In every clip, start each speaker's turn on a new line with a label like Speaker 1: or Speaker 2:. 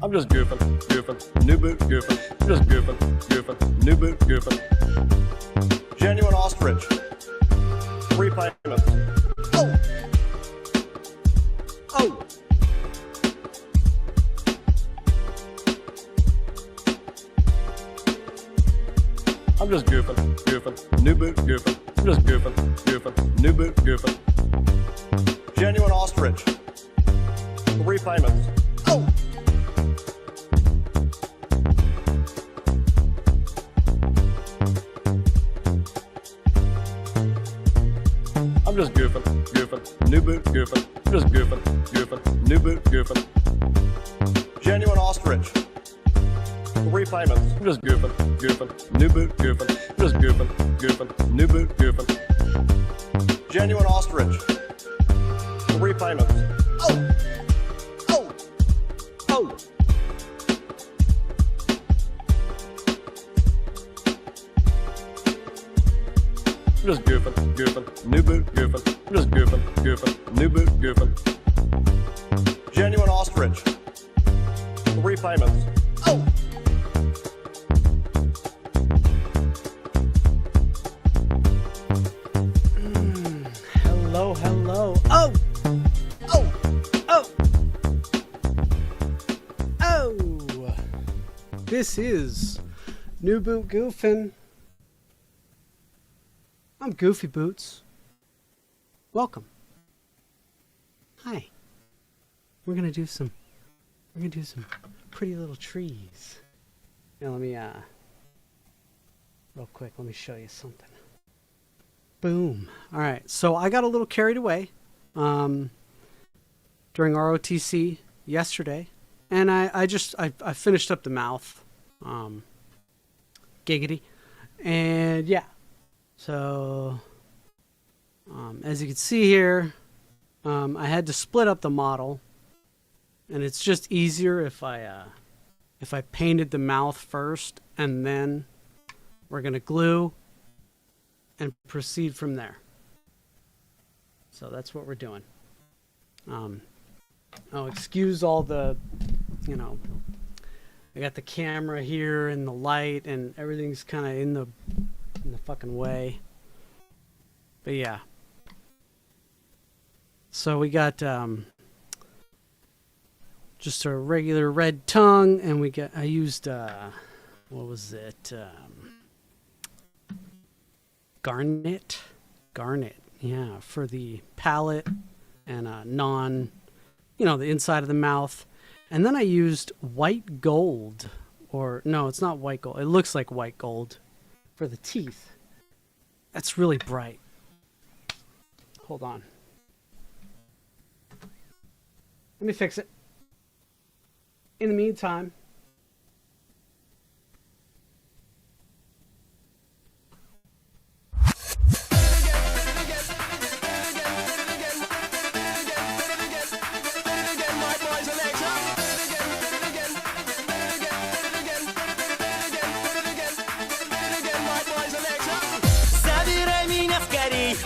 Speaker 1: I'm just goofing, goofing, new boot goofing. I'm just goofing, goofing, new boot goofing. Genuine ostrich. 3 payments. Oh! Oh! I'm just goofing, goofing, new boot goofing. I'm just goofing, goofing, new boot goofing. Genuine ostrich. 3 payments. Oh! I'm just goofing, goofing, new boot goofing. I'm just goofing, goofing, new boot goofing. Genuine ostrich. 3 payments. I'm just goofing, goofing, new boot goofing. I'm just goofing, goofing, new boot goofing. Genuine ostrich. 3 payments. Oh! Oh! Oh! I'm just goofing, goofing, new boot goofing. I'm just goofing, goofing, new boot goofing. Genuine ostrich. 3 payments. Oh!
Speaker 2: Hello, hello. Oh! Oh! Oh! Oh! This is New Boot Goofin. I'm Goofy Boots. Welcome. Hi. We're gonna do some pretty little trees. Now let me real quick, let me show you something. Boom. All right. So I got a little carried away during ROTC yesterday, and I finished up the mouth, giggity, and yeah. So as you can see here, I had to split up the model, and it's just easier if I painted the mouth first, and then we're gonna glue and proceed from there. So that's what we're doing. Oh, excuse all the, I got the camera here and the light and everything's kind of in the fucking way. But yeah. So we got just a regular red tongue, and I used what was it? Garnet, yeah, for the palate and the inside of the mouth. And then I used white gold, or no, it's not white gold. It looks like white gold for the teeth. That's really bright. Hold on. Let me fix it. In the meantime,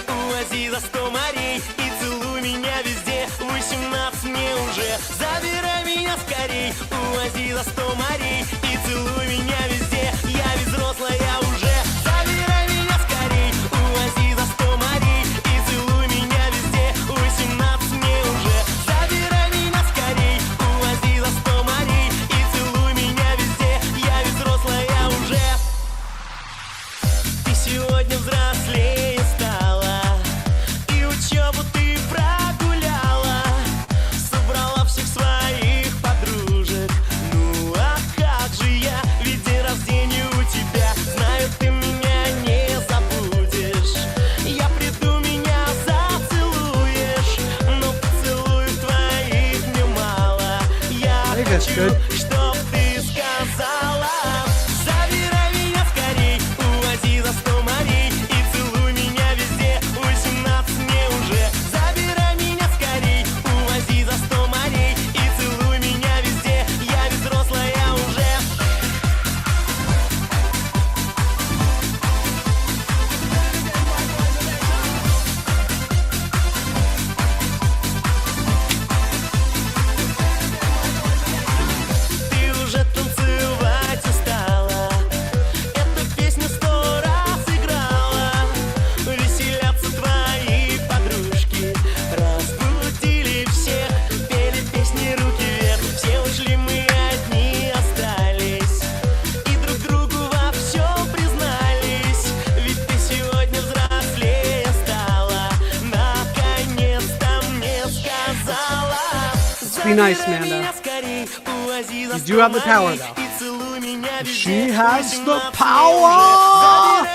Speaker 3: увози за 100 морей и целуй меня везде. 18 мне уже. Забирай меня скорей, увози за 100 морей и целуй меня везде. Я ведь взрослая уже. Забирай меня скорей, увози за 100 морей и целуй меня везде. 18 мне уже. Забирай меня скорей, увози за 100 морей и целуй меня везде. Я ведь взрослая уже. Ты сегодня взрослее стала, и учебу ты прогуляла, собрала всех своих подружек. Ну а как же я, ведь день рождения у тебя. Знаю, ты меня не забудешь. Я приду, меня зацелуешь, но поцелуев твоих мне мало. Я хочу, чтоб ты сказала: забирай меня скорей, увози за 100 морей и целуй меня везде. 18 мне уже. Забирай меня скорей, увози за 100 морей и целуй меня везде. Я ведь взрослая уже.
Speaker 2: be nice, Amanda. You do have the power, though. She has the power!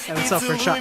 Speaker 2: Hey, what's up for a shot?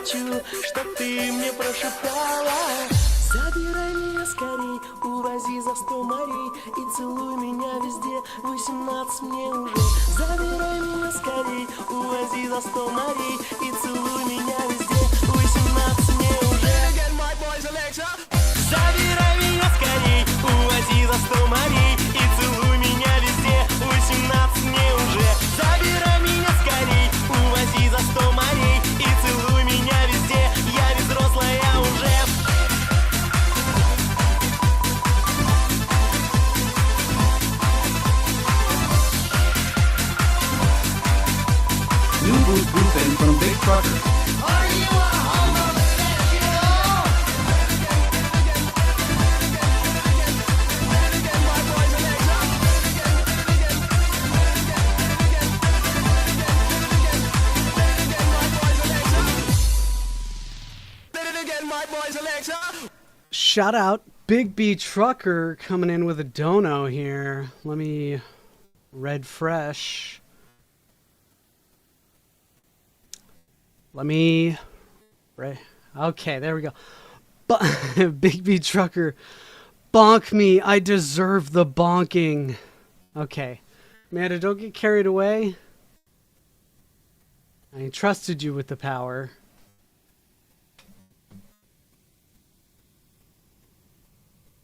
Speaker 3: Чтоб ты мне прошептала. Забирай меня скорей, увози за 100 морей и целуй меня везде, 18 мне уже. Забирай меня скорей, увози за 100 морей и целуй меня везде, 18 мне уже. Забирай меня скорей, увози за 100 морей и целуй меня везде, 18 мне уже. Забирай меня скорей, увози за 100 морей и целуй меня везде, я ведь взрослая уже.
Speaker 4: New Boot Goofin from Big Trucker.
Speaker 2: Shout out Big B Trucker coming in with a dono here. Let me red fresh. Okay, there we go. Big B Trucker, bonk me. I deserve the bonking. Okay. Amanda, don't get carried away. I entrusted you with the power.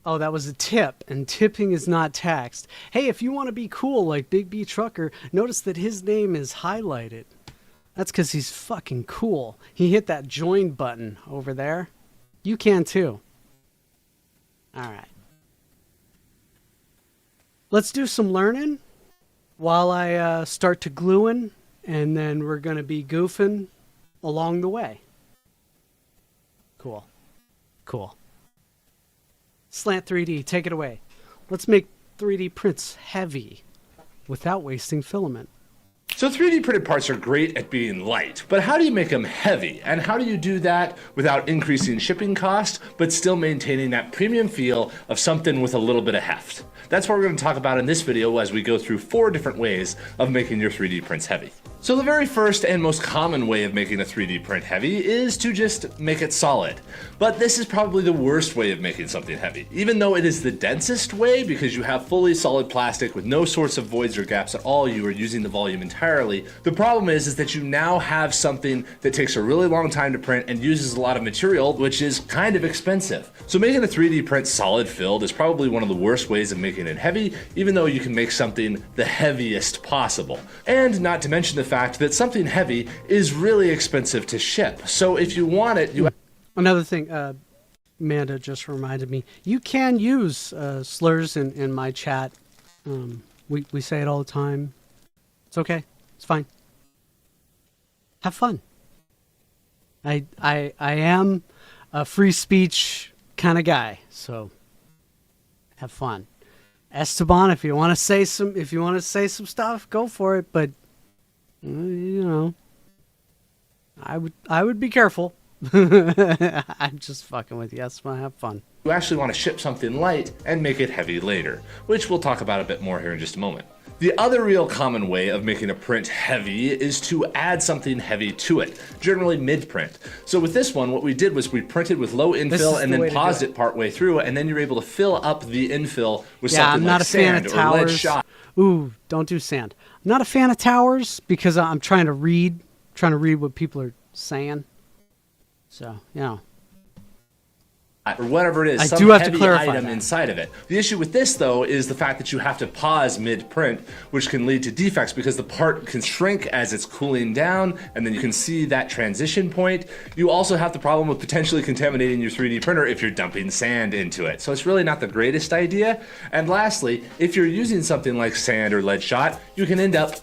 Speaker 2: Oh, that was a tip, and tipping is not taxed. Hey, if you want to be cool like Big B Trucker, notice that his name is highlighted. That's because he's fucking cool. He hit that join button over there. You can too. Alright. Let's do some learning while I start to gluing, and then we're going to be goofing along the way. Cool. Cool. Slant 3D, take it away. Let's make 3D prints heavy without wasting filament.
Speaker 5: So 3D printed parts are great at being light, but how do you make them heavy? And how do you do that without increasing shipping cost, but still maintaining that premium feel of something with a little bit of heft? That's what we're going to talk about in this video as we go through 4 different ways of making your 3D prints heavy. So the very first and most common way of making a 3D print heavy is to just make it solid. But this is probably the worst way of making something heavy, even though it is the densest way because you have fully solid plastic with no sorts of voids or gaps at all. You are using the volume entirely. The problem is that you now have something that takes a really long time to print and uses a lot of material, which is kind of expensive. So making a 3D print solid filled is probably one of the worst ways of making it heavy, even though you can make something the heaviest possible. And not to mention the fact that something heavy is really expensive to ship. So if you want it, you...
Speaker 2: Another thing, Amanda just reminded me, you can use slurs in my chat. We say it all the time. It's okay. It's fine. Have fun. I am a free speech kind of guy, so have fun. Esteban, if you want to say some stuff, go for it. But you know, I would be careful. I'm just fucking with you. Esteban, have fun.
Speaker 5: You actually want to ship something light and make it heavy later, which we'll talk about a bit more here in just a moment. The other real common way of making a print heavy is to add something heavy to it, generally mid-print. So with this one, what we did was we printed with low infill and then paused it partway through, and then you're able to fill up the infill with something like sand or lead shot.
Speaker 2: Ooh, don't do sand. I'm not a fan of towers because I'm trying to read what people are saying. So, you know.
Speaker 5: or whatever it is,
Speaker 2: I
Speaker 5: some
Speaker 2: do have to
Speaker 5: heavy
Speaker 2: clarify
Speaker 5: item
Speaker 2: that.
Speaker 5: inside of it. The issue with this, though, is the fact that you have to pause mid-print, which can lead to defects because the part can shrink as it's cooling down, and then you can see that transition point. You also have the problem with potentially contaminating your 3D printer if you're dumping sand into it. So it's really not the greatest idea. And lastly, if you're using something like sand or lead shot, you can end up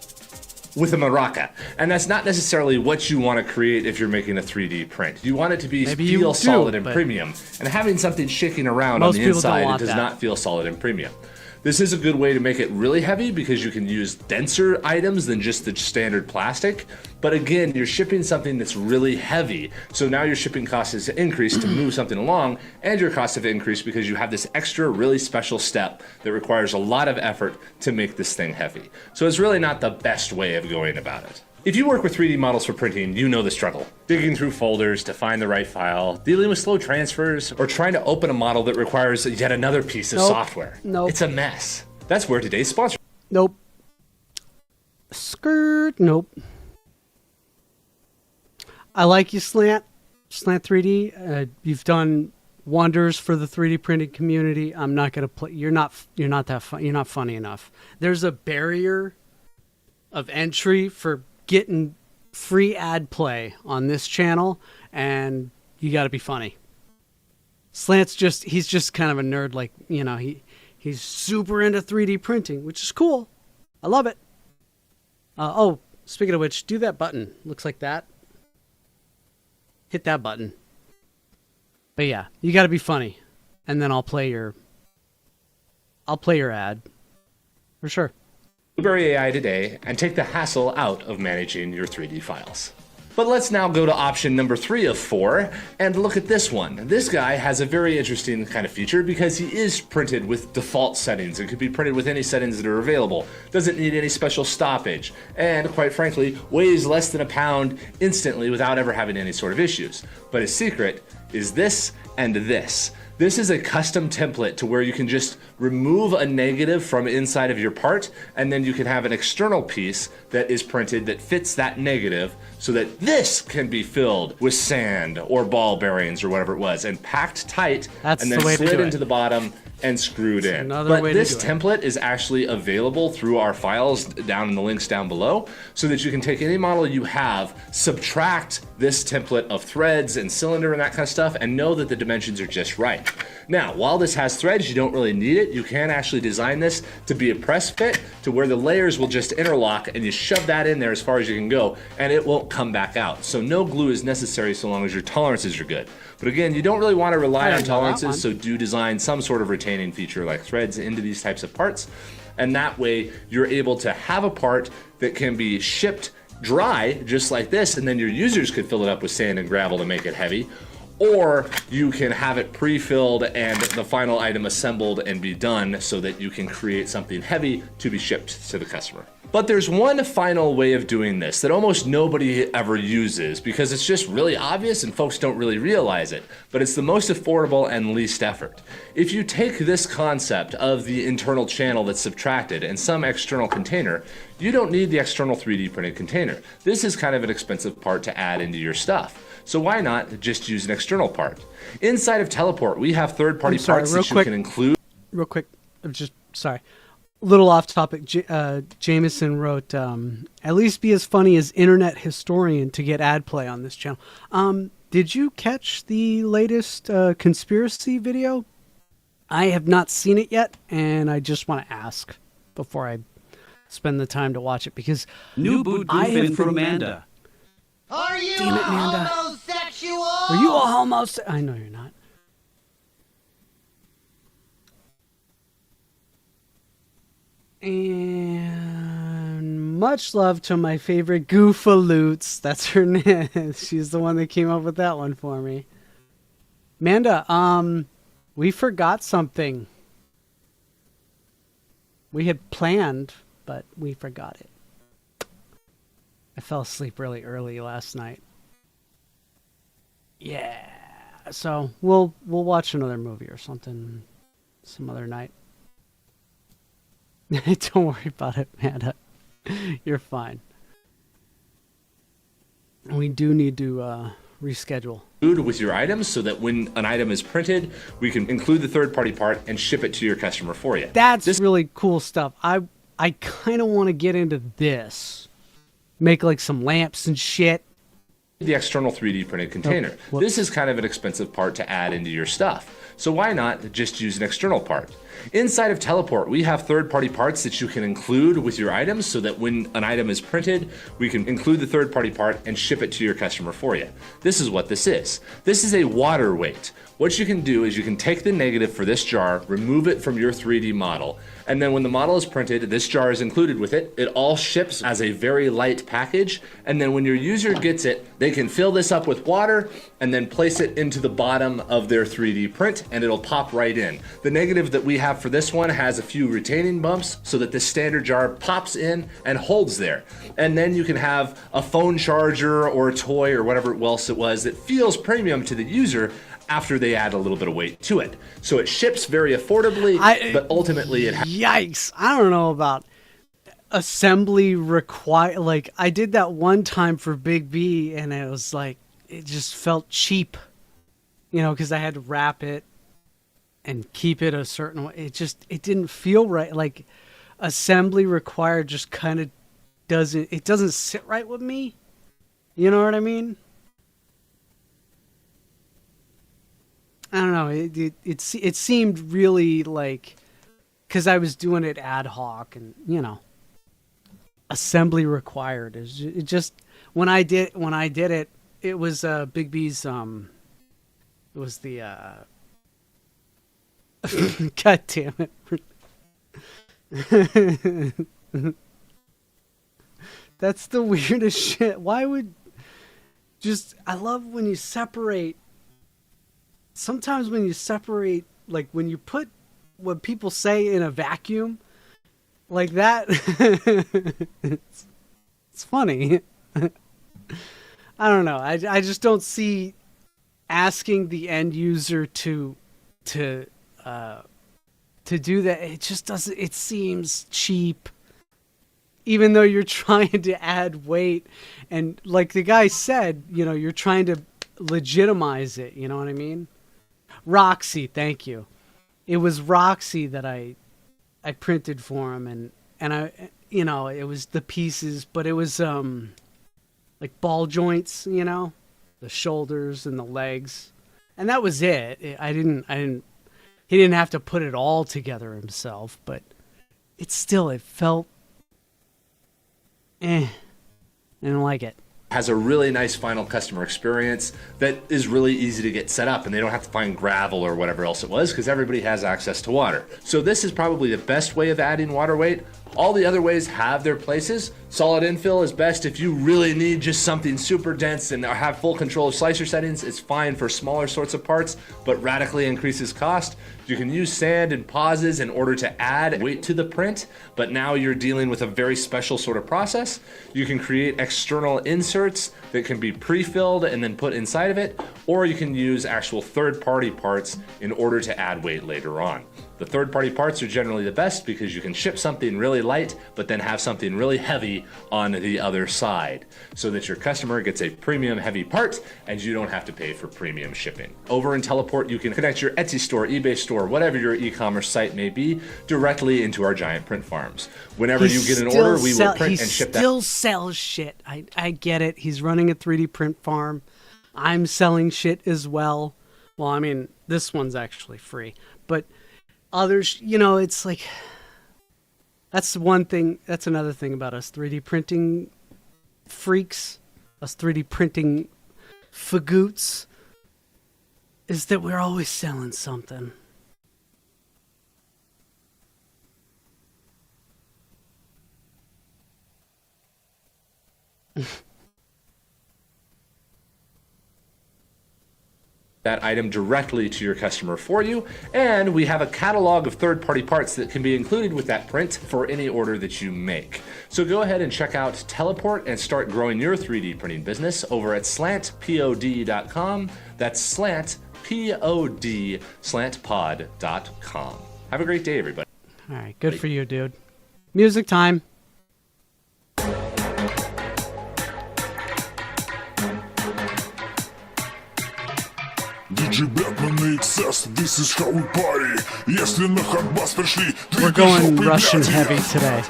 Speaker 5: with a maraca. And that's not necessarily what you want to create if you're making a 3D print. You want it to be
Speaker 2: Maybe you
Speaker 5: feel
Speaker 2: do,
Speaker 5: solid and
Speaker 2: but
Speaker 5: premium. And having something shaking around on
Speaker 2: most
Speaker 5: the
Speaker 2: people don't
Speaker 5: inside, it
Speaker 2: want
Speaker 5: does
Speaker 2: that.
Speaker 5: not feel solid and premium. This is a good way to make it really heavy because you can use denser items than just the standard plastic. But again, you're shipping something that's really heavy. So now your shipping cost has increased to move something along, and your costs have increased because you have this extra really special step that requires a lot of effort to make this thing heavy. So it's really not the best way of going about it. If you work with 3D models for printing, you know the struggle. Digging through folders to find the right file, dealing with slow transfers, or trying to open a model that requires yet another piece of software.
Speaker 2: Nope.
Speaker 5: It's a mess. That's where today's sponsor.
Speaker 2: Nope. Skirt. Nope. I like you, Slant 3D. You've done wonders for the 3D printing community. I'm not gonna play. You're not that fun. You're not funny enough. There's a barrier of entry for getting free ad play on this channel, and you got to be funny. Slant's he's just kind of a nerd, like, you know, he's super into 3D printing, which is cool. I love it. Oh, speaking of which, do that button. Looks like that. Hit that button. But yeah, you got to be funny, and then I'll play your ad for sure.
Speaker 5: Blueberry AI today and take the hassle out of managing your 3D files. But let's now go to option number 3 of 4 and look at this one. This guy has a very interesting kind of feature because he is printed with default settings. It could be printed with any settings that are available. Doesn't need any special stoppage. And quite frankly, weighs less than a pound instantly without ever having any sort of issues. But his secret is this and this. This is a custom template to where you can just remove a negative from inside of your part, and then you can have an external piece that is printed that fits that negative so that this can be filled with sand or ball bearings or whatever it was and packed tight.
Speaker 2: That's
Speaker 5: and then
Speaker 2: the way to
Speaker 5: slid
Speaker 2: do
Speaker 5: into
Speaker 2: it.
Speaker 5: the bottom and screwed in.
Speaker 2: another
Speaker 5: But
Speaker 2: way to
Speaker 5: this
Speaker 2: do it.
Speaker 5: template is actually available through our files down in the links down below so that you can take any model you have, subtract this template of threads and cylinder and that kind of stuff, and know that the dimensions are just right. Now, while this has threads, you don't really need it. You can actually design this to be a press fit to where the layers will just interlock, and you shove that in there as far as you can go, and it won't come back out. So no glue is necessary so long as your tolerances are good. But again, you don't really want to rely on tolerances, so do design some sort of retaining feature like threads into these types of parts. And that way, you're able to have a part that can be shipped dry, just like this, and then your users could fill it up with sand and gravel to make it heavy. Or you can have it pre-filled and the final item assembled and be done so that you can create something heavy to be shipped to the customer. But there's one final way of doing this that almost nobody ever uses because it's just really obvious and folks don't really realize it, but it's the most affordable and least effort. If you take this concept of the internal channel that's subtracted and some external container, you don't need the external 3D printed container. This is kind of an expensive part to add into your stuff. So why not just use an external part? Inside of Teleport, we have third-party parts that you can include.
Speaker 2: Real quick, I'm just sorry. A little off topic. Jameson wrote, at least be as funny as Internet Historian to get ad play on this channel. Did you catch the latest conspiracy video? I have not seen it yet, and I just want to ask before I spend the time to watch it because
Speaker 4: New Boot Goofin from Amanda.
Speaker 6: Are you
Speaker 2: Damn it,
Speaker 6: a
Speaker 2: Amanda.
Speaker 6: homosexual?
Speaker 2: Are you a homosexual? I know you're not. And much love to my favorite Goofaloots. That's her name. She's the one that came up with that one for me. Amanda, we forgot something. We had planned, but we forgot it. I fell asleep really early last night. Yeah. So we'll watch another movie or something some other night. Don't worry about it, Amanda. You're fine. We do need to reschedule.
Speaker 5: With your items so that when an item is printed, we can include the third-party part and ship it to your customer for you.
Speaker 2: That's really cool stuff. I kind of want to get into this. Make like some lamps and shit.
Speaker 5: The external 3D printed container. This is kind of an expensive part to add into your stuff. So why not just use an external part? Inside of Teleport, we have third-party parts that you can include with your items so that when an item is printed, we can include the third-party part and ship it to your customer for you. This is what this is. This is a water weight. What you can do is you can take the negative for this jar, remove it from your 3D model, and then when the model is printed, this jar is included with it. It all ships as a very light package, and then when your user gets it, they can fill this up with water and then place it into the bottom of their 3D print, and it'll pop right in. The negative that we have for this one has a few retaining bumps so that this standard jar pops in and holds there. And then you can have a phone charger or a toy or whatever else it was that feels premium to the user after they add a little bit of weight to it. So it ships very affordably, but ultimately it
Speaker 2: Yikes. I don't know about assembly require. Like, I did that one time for Big B, and it was like, it just felt cheap, you know, because I had to wrap it and keep it a certain way. It didn't feel right. Like, assembly required just kind of doesn't sit right with me. You know what I mean? I don't know. It seemed really like, because I was doing it ad hoc, and you know, assembly required. It just when I did it, it was Big B's. It was the. God damn it! That's the weirdest shit. Why would I love when you separate. Sometimes when you separate, like when you put what people say in a vacuum, like that, it's funny. I don't know. I just don't see asking the end user to do that. It just doesn't. It seems cheap, even though you're trying to add weight, and like the guy said, you know, you're trying to legitimize it. You know what I mean? Roxy, thank you. It was Roxy that I printed for him, and I, you know, it was the pieces, but it was like ball joints, you know, the shoulders and the legs, and that was it. He didn't have to put it all together himself, but it felt I didn't like it.
Speaker 5: Has a really nice final customer experience that is really easy to get set up, and they don't have to find gravel or whatever else it was because everybody has access to water. So this is probably the best way of adding water weight. All the other ways have their places. Solid infill is best if you really need just something super dense and have full control of slicer settings. It's fine for smaller sorts of parts, but radically increases cost. You can use sand and pauses in order to add weight to the print, but now you're dealing with a very special sort of process. You can create external inserts that can be pre-filled and then put inside of it, or you can use actual third-party parts in order to add weight later on. The third-party parts are generally the best because you can ship something really light, but then have something really heavy on the other side, so that your customer gets a premium heavy part and you don't have to pay for premium shipping. Over in Teleport, you can connect your Etsy store, eBay store, whatever your e-commerce site may be, directly into our giant print farms. Whenever you get an order, we will print and ship that. He
Speaker 2: still sells shit. I get it. He's running a 3D print farm. I'm selling shit as well. Well, I mean, this one's actually free, but others, you know, it's like, that's one thing. That's another thing about us 3D printing freaks, us 3D printing fagoots, is that we're always selling something.
Speaker 5: That item directly to your customer for you, and we have a catalog of third-party parts that can be included with that print for any order that you make. So go ahead and check out Teleport and start growing your 3D printing business over at slantpod.com. That's slant, P-O-D, slantpod.com. Have a great day, everybody.
Speaker 2: All right, good for you, dude. Music time.
Speaker 7: excess, this is how we party. Если на хардбас пришли,
Speaker 2: We're going Russian heavy today.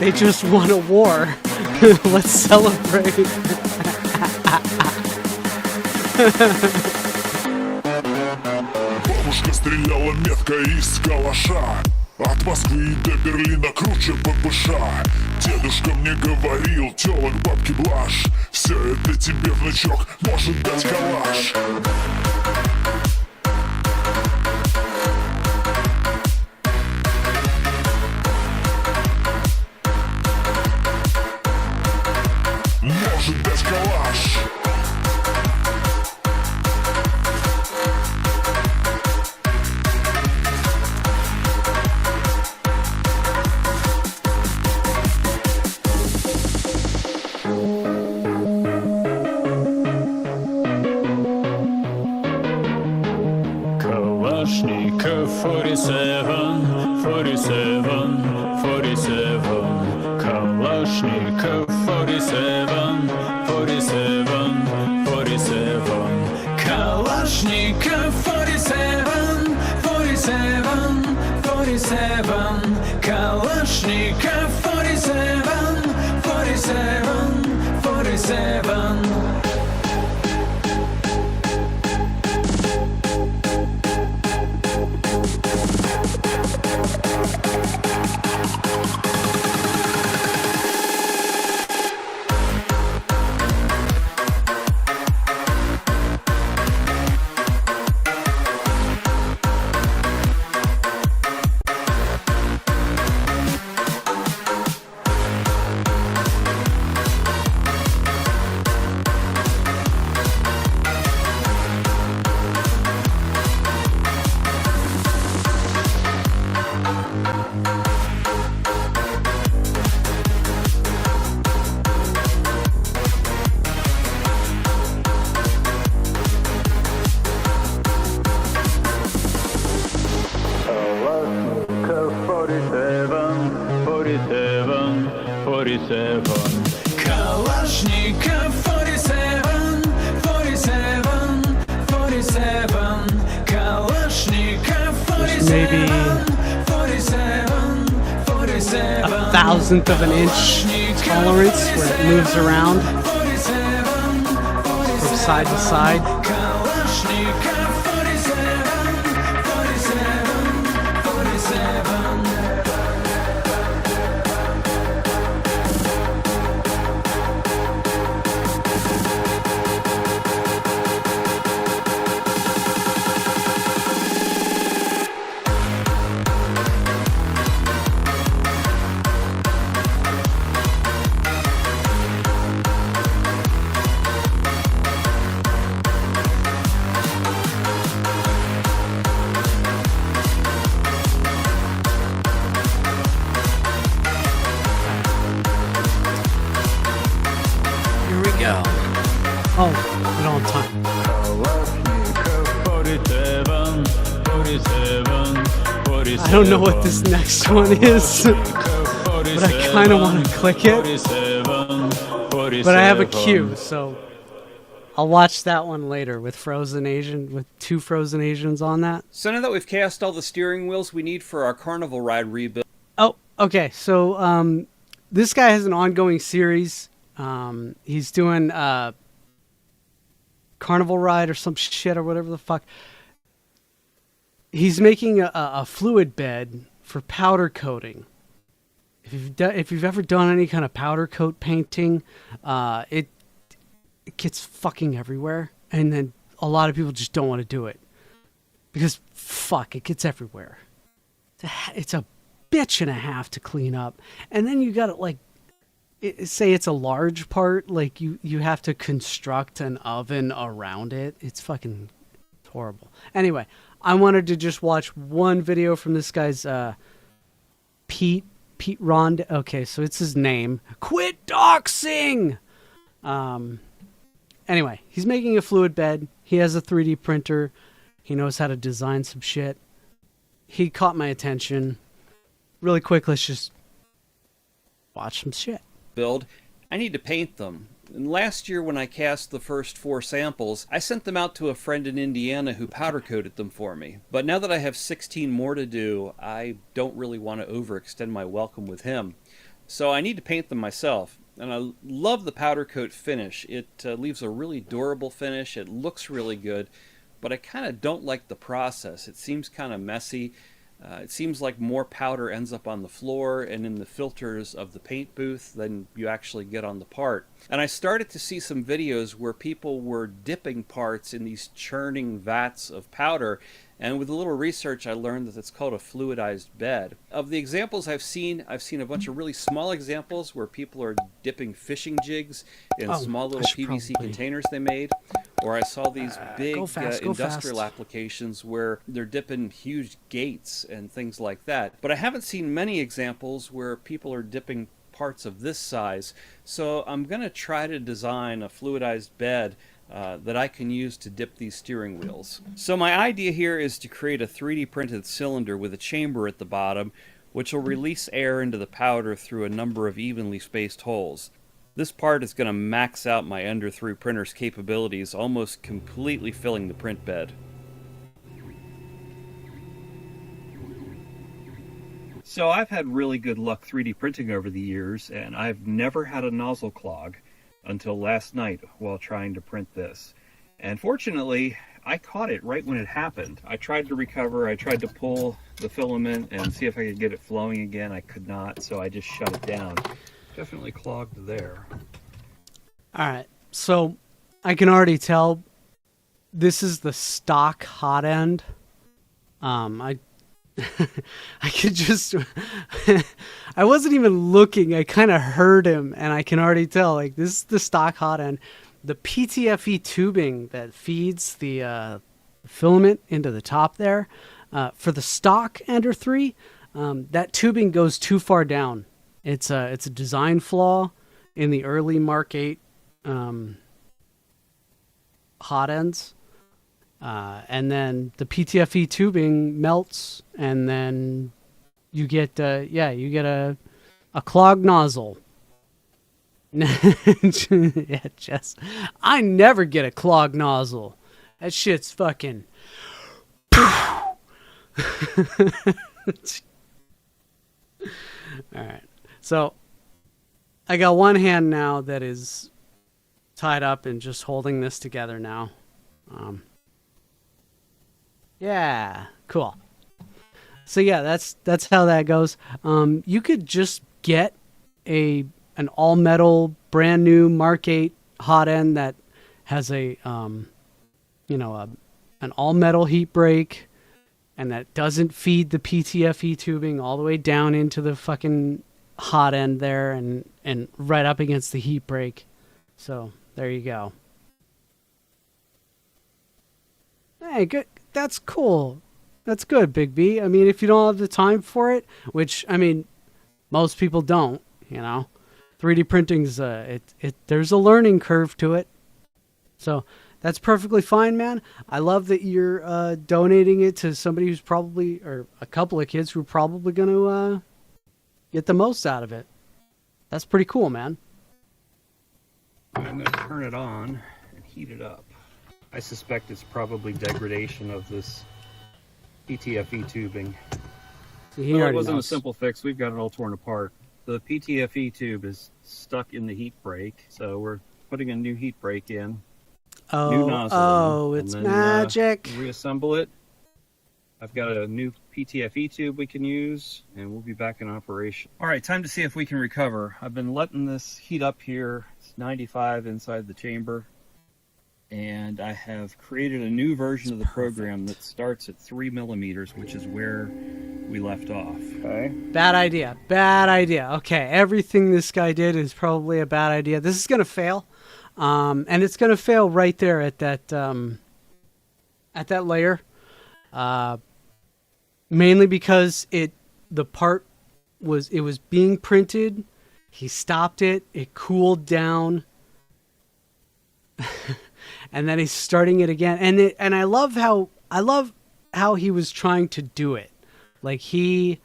Speaker 2: They just won a war. Let's celebrate.
Speaker 7: Бабушка стреляла метко из калаша. От Москвы до Берлина круче ППШ. Дедушка мне говорил, тёлок бабки блажь. Все это тебе, внучок, может дать калаш. Может дать калаш.
Speaker 8: Kalashnikov 47, 47, 47. Kalashnikov 47, 47, 47. Kalashnikov 47, 47, 47. Kalashnikov 47, 47, 47. Kalashnikov 47, 47, 47. Kalashnikov 47, 47, 47.
Speaker 2: A thousandth of an inch tolerance where it moves around from side to side.
Speaker 8: Kalashnikov 47, 47, 47.
Speaker 2: Here we go. Oh, we don't have time.
Speaker 8: Kalashnikov 47, 47, 47.
Speaker 2: I don't know what this next one is, but I kind of want to click it. But I have a cue, so I'll watch that one later with Frozen Asian, with 2 Frozen Asians on that.
Speaker 9: So now that we've cast all the steering wheels we need for our carnival ride rebuild.
Speaker 2: Oh, okay. So this guy has an ongoing series. He's doing carnival ride or some shit or whatever the fuck. He's making a fluid bed for powder coating. If you've ever done any kind of powder coat painting, it gets fucking everywhere, and then a lot of people just don't want to do it because fuck, it gets everywhere. It's a bitch and a half to clean up, and then you got to like say it's a large part, like you have to construct an oven around it. It's fucking horrible. Anyway, I wanted to just watch one video from this guy's Pete Rond. Okay, so it's his name. Quit doxing. Anyway, he's making a fluid bed. He has a 3D printer. He knows how to design some shit. He caught my attention. Really quick, let's just watch some shit.
Speaker 9: Build. I need to paint them. And last year when I cast the first 4 samples, I sent them out to a friend in Indiana who powder coated them for me. But now that I have 16 more to do, I don't really want to overextend my welcome with him. So I need to paint them myself. And I love the powder coat finish. It leaves a really durable finish. It looks really good. But I kind of don't like the process. It seems kind of messy. It seems like more powder ends up on the floor and in the filters of the paint booth than you actually get on the part. And I started to see some videos where people were dipping parts in these churning vats of powder, and with a little research I learned that it's called a fluidized bed. Of the examples I've seen a bunch of really small examples where people are dipping fishing jigs in small little PVC containers they made. Or I saw these big industrial applications where they're dipping huge gates and things like that. But I haven't seen many examples where people are dipping parts of this size. So I'm going to try to design a fluidized bed that I can use to dip these steering wheels. So my idea here is to create a 3D printed cylinder with a chamber at the bottom, which will release air into the powder through a number of evenly spaced holes. This part is going to max out my Ender 3 printer's capabilities, almost completely filling the print bed. So I've had really good luck 3D printing over the years, and I've never had a nozzle clog until last night while trying to print this. And fortunately, I caught it right when it happened. I tried to recover, I tried to pull the filament and see if I could get it flowing again. I could not, so I just shut it down. Definitely clogged there.
Speaker 2: All right, so I can already tell this is the stock hot end. I could just, I wasn't even looking. I kind of heard him, and I can already tell, like, this is the stock hot end. The PTFE tubing that feeds the filament into the top there, for the stock Ender 3, that tubing goes too far down. It's a design flaw in the early Mark 8 hot ends. And then the PTFE tubing melts, and then you get a clogged nozzle. Yeah, Jess. I never get a clogged nozzle. That shit's fucking. All right. So I got one hand now that is tied up and just holding this together now. Yeah, cool. So yeah, that's how that goes. You could just get an all metal brand new Mark 8 hot end that has a an all metal heat break, and that doesn't feed the PTFE tubing all the way down into the fucking hot end there and right up against the heat break. So there you go. Hey, good. That's cool. That's good, Big B. I mean, if you don't have the time for it, which, I mean, most people don't, 3D printing's, there's a learning curve to it. So that's perfectly fine, man. I love that you're donating it to somebody who's probably, or a couple of kids who are probably going to get the most out of it. That's pretty cool, man.
Speaker 9: I'm going to turn it on and heat it up. I suspect it's probably degradation of this PTFE tubing.
Speaker 2: Well,
Speaker 9: it wasn't a simple fix. We've got it all torn apart. The PTFE tube is stuck in the heat break, so we're putting a new heat break in. New nozzle
Speaker 2: it's magic.
Speaker 9: Reassemble it. I've got a new PTFE tube we can use, and we'll be back in operation. All right, time to see if we can recover. I've been letting this heat up here. It's 95 inside the chamber. And I have created a new version of the program that starts at 3 millimeters, which is where we left off. Okay.
Speaker 2: Bad idea. Okay, everything this guy did is probably a bad idea. This is going to fail. And it's going to fail right there at that layer. Mainly because the part was being printed. He stopped it. It cooled down. And then he's starting it again. And I love how he was trying to do it. Like he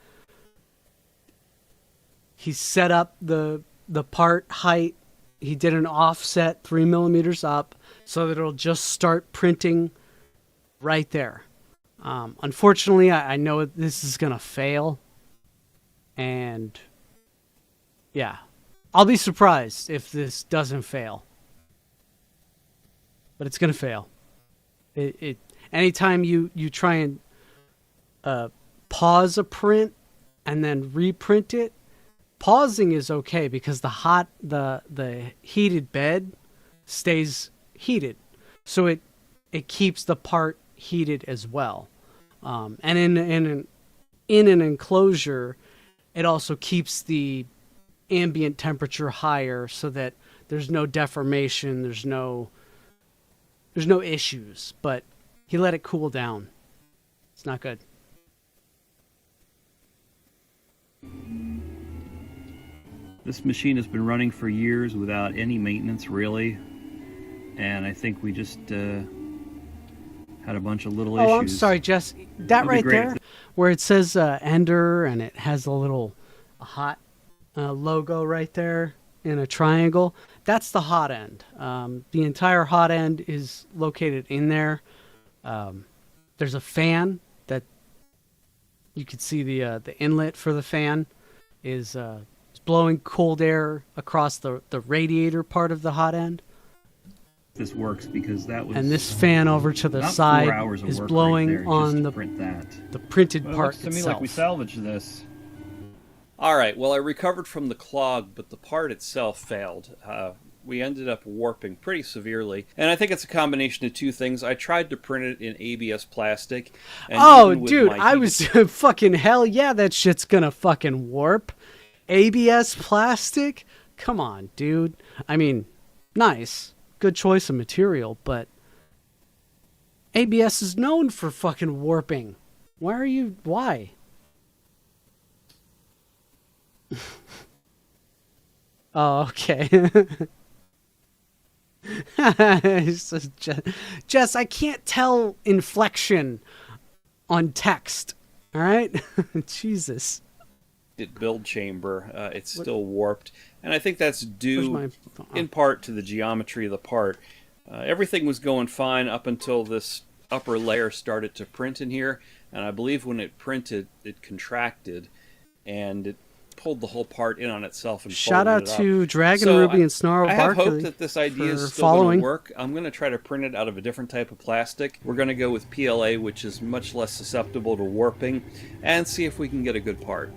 Speaker 2: set up the part height he did an offset 3 millimeters up so that it'll just start printing right there. Unfortunately, I know this is going to fail. And yeah, I'll be surprised if this doesn't fail. But it's going to fail. Anytime you try and pause a print and then reprint it, pausing is okay because the heated bed stays heated, so it keeps the part heated as well. And in an enclosure, it also keeps the ambient temperature higher so that there's no deformation, there's no issues. But he let it cool down. It's not good.
Speaker 9: This machine has been running for years without any maintenance, really. And I think we just had a bunch of little issues.
Speaker 2: Oh, I'm sorry, Jess. That right there, where it says Ender and it has a little hot logo right there in a triangle, that's the hot end. The entire hot end is located in there. There's a fan that you can see the inlet for the fan is blowing cold air across the radiator part of the hot end.
Speaker 9: This works because that was,
Speaker 2: and this fan over to the side is blowing on the printed part
Speaker 8: it looks to me
Speaker 2: itself.
Speaker 8: like we salvaged this.
Speaker 9: Alright, well I recovered from the clog, but the part itself failed. We ended up warping pretty severely. And I think it's a combination of two things. I tried to print it in ABS plastic. And
Speaker 2: oh, dude, I was fucking hell yeah, that shit's gonna fucking warp. ABS plastic? Come on, dude. I mean, nice. Good choice of material, but ABS is known for fucking warping. Why? Oh, okay. Jess, I can't tell inflection on text. All right? Jesus.
Speaker 9: Build chamber, it's still warped, and I think that's due in part to the geometry of the part. Everything was going fine up until this upper layer started to print in here, and I believe when it printed, it contracted, and it pulled the whole part in on itself and
Speaker 2: shout out
Speaker 9: folded it
Speaker 2: to
Speaker 9: up.
Speaker 2: Dragon Ruby and Snarl
Speaker 9: I have
Speaker 2: Barkley
Speaker 9: hope that this idea is still
Speaker 2: following.
Speaker 9: going to work. I'm going to try to print it out of a different type of plastic. We're going to go with PLA, which is much less susceptible to warping, and see if we can get a good part.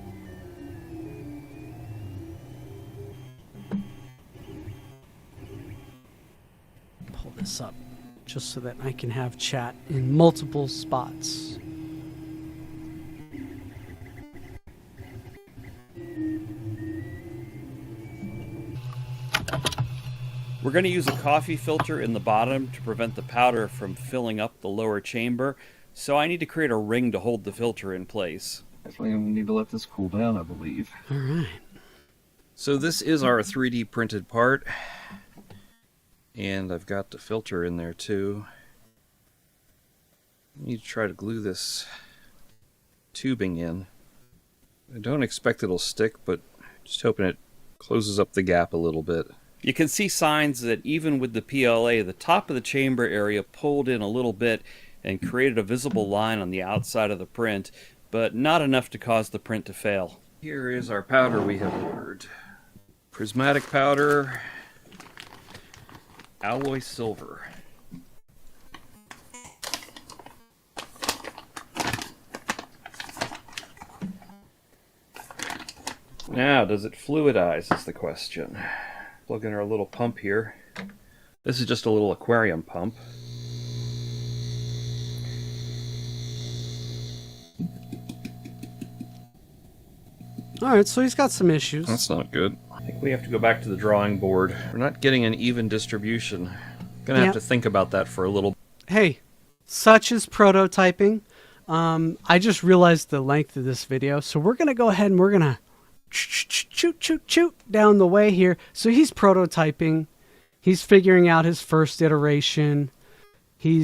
Speaker 2: Pull this up just so that I can have chat in multiple spots.
Speaker 9: We're going to use a coffee filter in the bottom to prevent the powder from filling up the lower chamber, so I need to create a ring to hold the filter in place.
Speaker 8: Definitely need to let this cool down, I believe.
Speaker 2: All right.
Speaker 9: So this is our 3D printed part, and I've got the filter in there too. I need to try to glue this tubing in. I don't expect it'll stick, but just hoping it closes up the gap a little bit. You can see signs that even with the PLA, the top of the chamber area pulled in a little bit and created a visible line on the outside of the print, but not enough to cause the print to fail. Here is our powder we have ordered. Prismatic powder, alloy silver. Now, does it fluidize is the question. Plug in our little pump here. This is just a little aquarium pump.
Speaker 2: Alright, so he's got some issues.
Speaker 9: That's not good. I think we have to go back to the drawing board. We're not getting an even distribution. Gonna have to think about that for a little.
Speaker 2: Hey, such is prototyping. I just realized the length of this video, so we're gonna go ahead and we're gonna shoot down the way here. So he's prototyping. He's figuring out his first iteration. Yeah,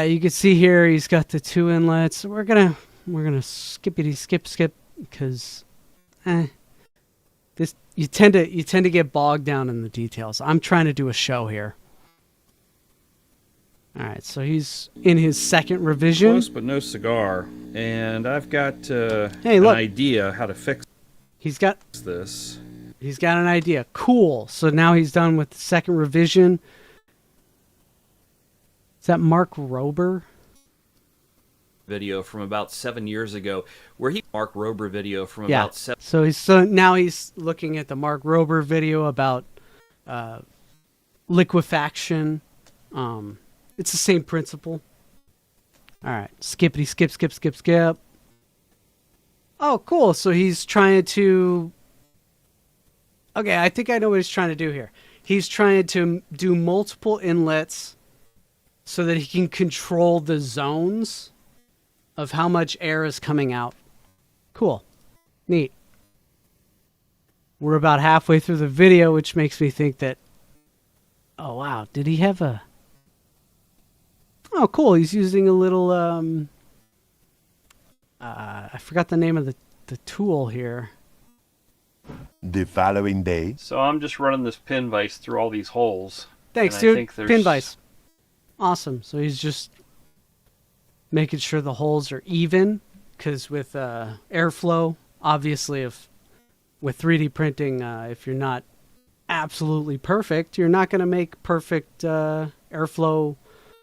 Speaker 2: you can see here he's got the 2 inlets. We're gonna skippity skip because This you tend to get bogged down in the details. I'm trying to do a show here. All right, so he's in his second revision.
Speaker 9: Close but no cigar. And I've got
Speaker 2: Hey,
Speaker 9: an
Speaker 2: look.
Speaker 9: idea how to fix
Speaker 2: He's got
Speaker 9: this.
Speaker 2: He's got an idea. Cool. So now he's done with the second revision. Is that Mark Rober?
Speaker 9: Video from about 7 years ago, where he Mark Rober video from
Speaker 2: Yeah.
Speaker 9: about 7.
Speaker 2: So now he's looking at the Mark Rober video about liquefaction. It's the same principle. All right. Skippity skip skip skip skip. Oh, cool. So he's trying to... Okay, I think I know what he's trying to do here. He's trying to do multiple inlets so that he can control the zones of how much air is coming out. Cool. Neat. We're about halfway through the video, which makes me think that... Oh, wow. Did he have a... Oh, cool. He's using a little... I forgot the name of the tool here.
Speaker 10: The following day.
Speaker 9: So I'm just running this pin vise through all these holes.
Speaker 2: Thanks,
Speaker 9: And I
Speaker 2: dude.
Speaker 9: think there's-
Speaker 2: Pin vise. Awesome. So he's just making sure the holes are even, because with airflow, obviously, with 3D printing, if you're not absolutely perfect, you're not going to make perfect airflow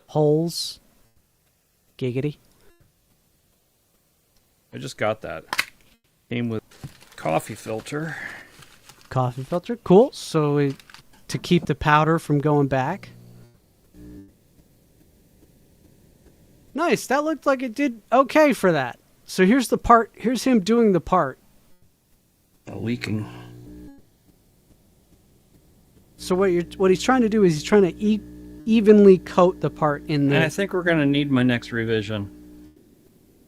Speaker 2: holes. Giggity.
Speaker 9: I just got that. Came with coffee filter.
Speaker 2: Coffee filter. Cool. So to keep the powder from going back. Nice. That looked like it did okay for that. So here's the part. Here's him doing the part.
Speaker 9: Leaking.
Speaker 2: So what he's trying to do is he's trying to evenly coat the part in the...
Speaker 9: And I think we're going to need my next revision.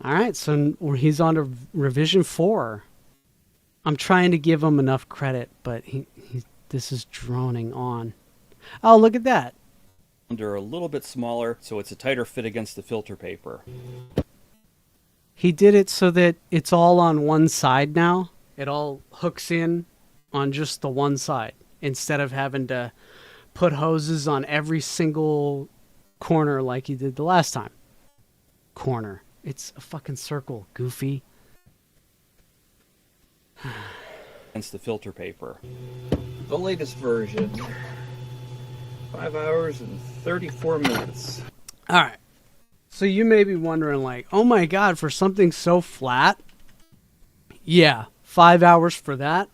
Speaker 2: All right. So he's on to revision 4. I'm trying to give him enough credit, but this is droning on. Oh, look at that.
Speaker 9: They're a little bit smaller, so it's a tighter fit against the filter paper.
Speaker 2: He did it so that it's all on one side now. It all hooks in on just the one side instead of having to put hoses on every single corner like he did the last time. Corner. It's a fucking circle, Goofy.
Speaker 9: Against the filter paper.
Speaker 8: The latest version. 5 hours and 34 minutes.
Speaker 2: All right. So you may be wondering, like, oh my God, for something so flat? Yeah, 5 hours for that?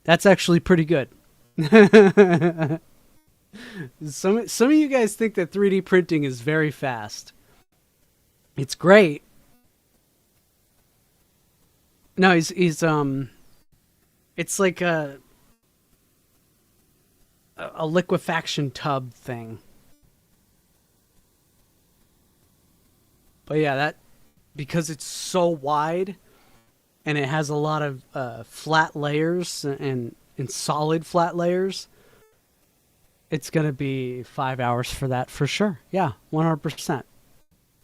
Speaker 2: That's actually pretty good. Some of you guys think that 3D printing is very fast. It's great. No, he's it's like a liquefaction tub thing. But yeah, that because it's so wide and it has a lot of flat layers and solid flat layers, it's going to be 5 hours for that for sure. Yeah, 100%.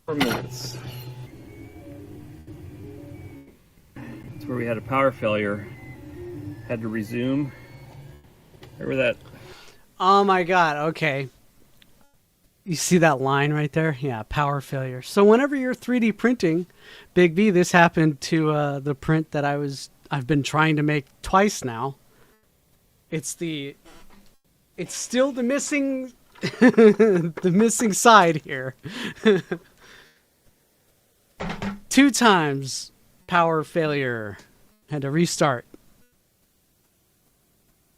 Speaker 8: 4 minutes. That's where we had a power failure. Had to resume. Remember that?
Speaker 2: Oh my God, okay. You see that line right there? Yeah, power failure. So whenever you're 3D printing, Big B, this happened to the print that I've been trying to make twice now. It's still the missing the missing side here. 2 times power failure. Had to restart.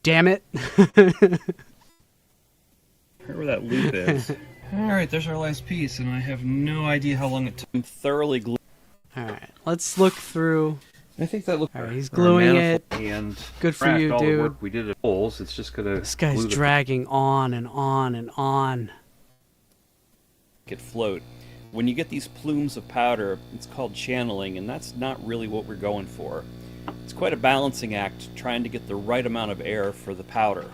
Speaker 2: Damn it.
Speaker 8: Where that loop is. Alright, there's our last piece, and I have no idea how long it took.
Speaker 9: I'm thoroughly glued.
Speaker 2: All right, let's look through.
Speaker 9: I think that looks.
Speaker 2: All right, he's gluing it.
Speaker 9: And
Speaker 2: Good for
Speaker 9: cracked
Speaker 2: you,
Speaker 9: all the
Speaker 2: dude.
Speaker 9: work we did at holes. It's just gonna.
Speaker 2: This guy's
Speaker 9: glue the
Speaker 2: dragging on and on and on.
Speaker 9: It float. When you get these plumes of powder, it's called channeling, and that's not really what we're going for. It's quite a balancing act trying to get the right amount of air for the powder.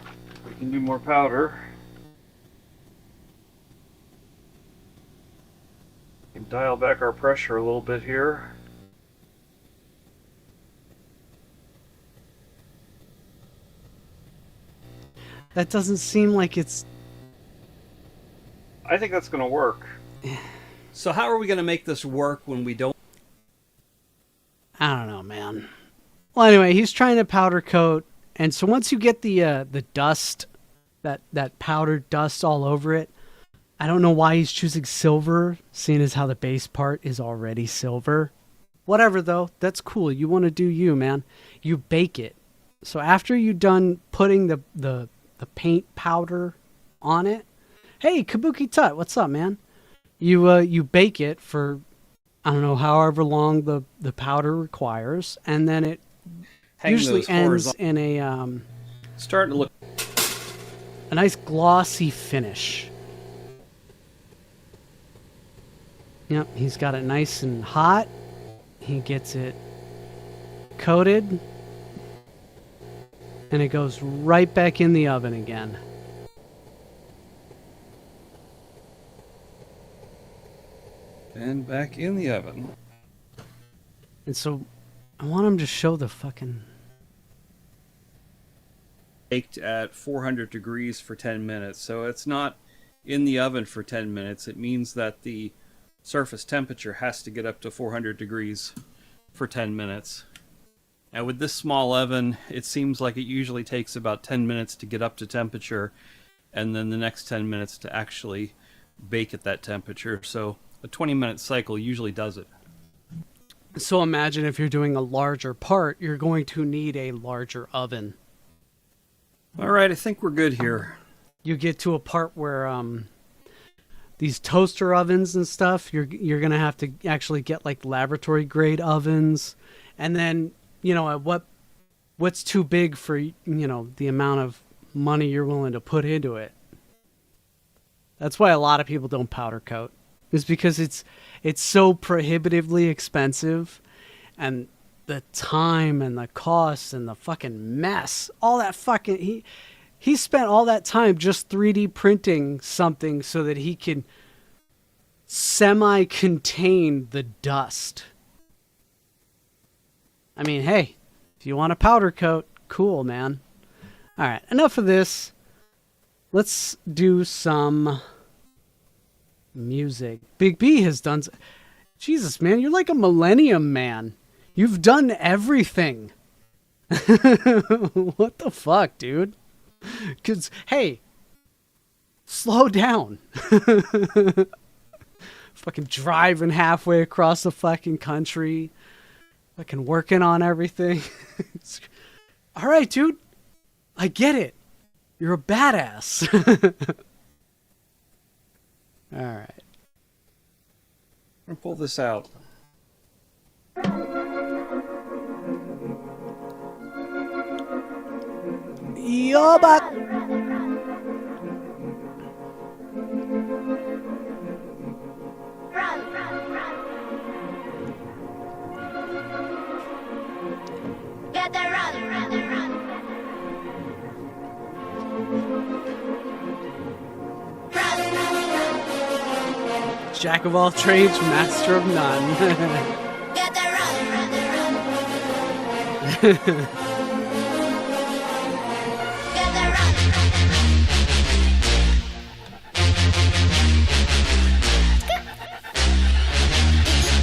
Speaker 8: We can do more powder. We can dial back our pressure a little bit here.
Speaker 2: That doesn't seem like it's...
Speaker 8: I think that's going to work.
Speaker 9: So how are we going to make this work when we don't?
Speaker 2: I don't know, man. Well, anyway, he's trying to powder coat, and so once you get the dust, that powdered dust all over it, I don't know why he's choosing silver, seeing as how the base part is already silver. Whatever, though. That's cool. You want to do you, man. You bake it. So after you're done putting the paint powder on it, hey, Kabuki Tut, what's up, man? You bake it for, I don't know, however long the powder requires, and then it usually ends in a
Speaker 9: Starting to look.
Speaker 2: a nice glossy finish. Yep, he's got it nice and hot. He gets it coated, and it goes right back in the oven again.
Speaker 9: And back in the oven.
Speaker 2: And so I want him to show the fucking...
Speaker 9: Baked at 400 degrees for 10 minutes. So it's not in the oven for 10 minutes. It means that the surface temperature has to get up to 400 degrees for 10 minutes. And with this small oven, it seems like it usually takes about 10 minutes to get up to temperature, and then the next 10 minutes to actually bake at that temperature. So a 20-minute cycle usually does it.
Speaker 2: So imagine if you're doing a larger part, you're going to need a larger oven.
Speaker 9: All right, I think we're good here.
Speaker 2: You get to a part where these toaster ovens and stuff, you're gonna have to actually get like laboratory grade ovens, and then what's too big for the amount of money you're willing to put into it. That's why a lot of people don't powder coat, is because it's so prohibitively expensive, and the time and the cost and the fucking mess, all that fucking he spent all that time just 3D printing something so that he can semi-contain the dust. I mean, hey, if you want a powder coat, cool, man. All right, enough of this. Let's do some music. Big B has done... Jesus, man, you're like a millennium man. You've done everything. What the fuck, dude? Because, hey, slow down. Fucking driving halfway across the fucking country. Fucking working on everything. All right, dude. I get it. You're a badass. All right.
Speaker 9: I'm gonna pull this out.
Speaker 2: Yo, back.
Speaker 6: Get the run.
Speaker 2: Jack of all trades, master of none.
Speaker 6: Get the run. Get the run.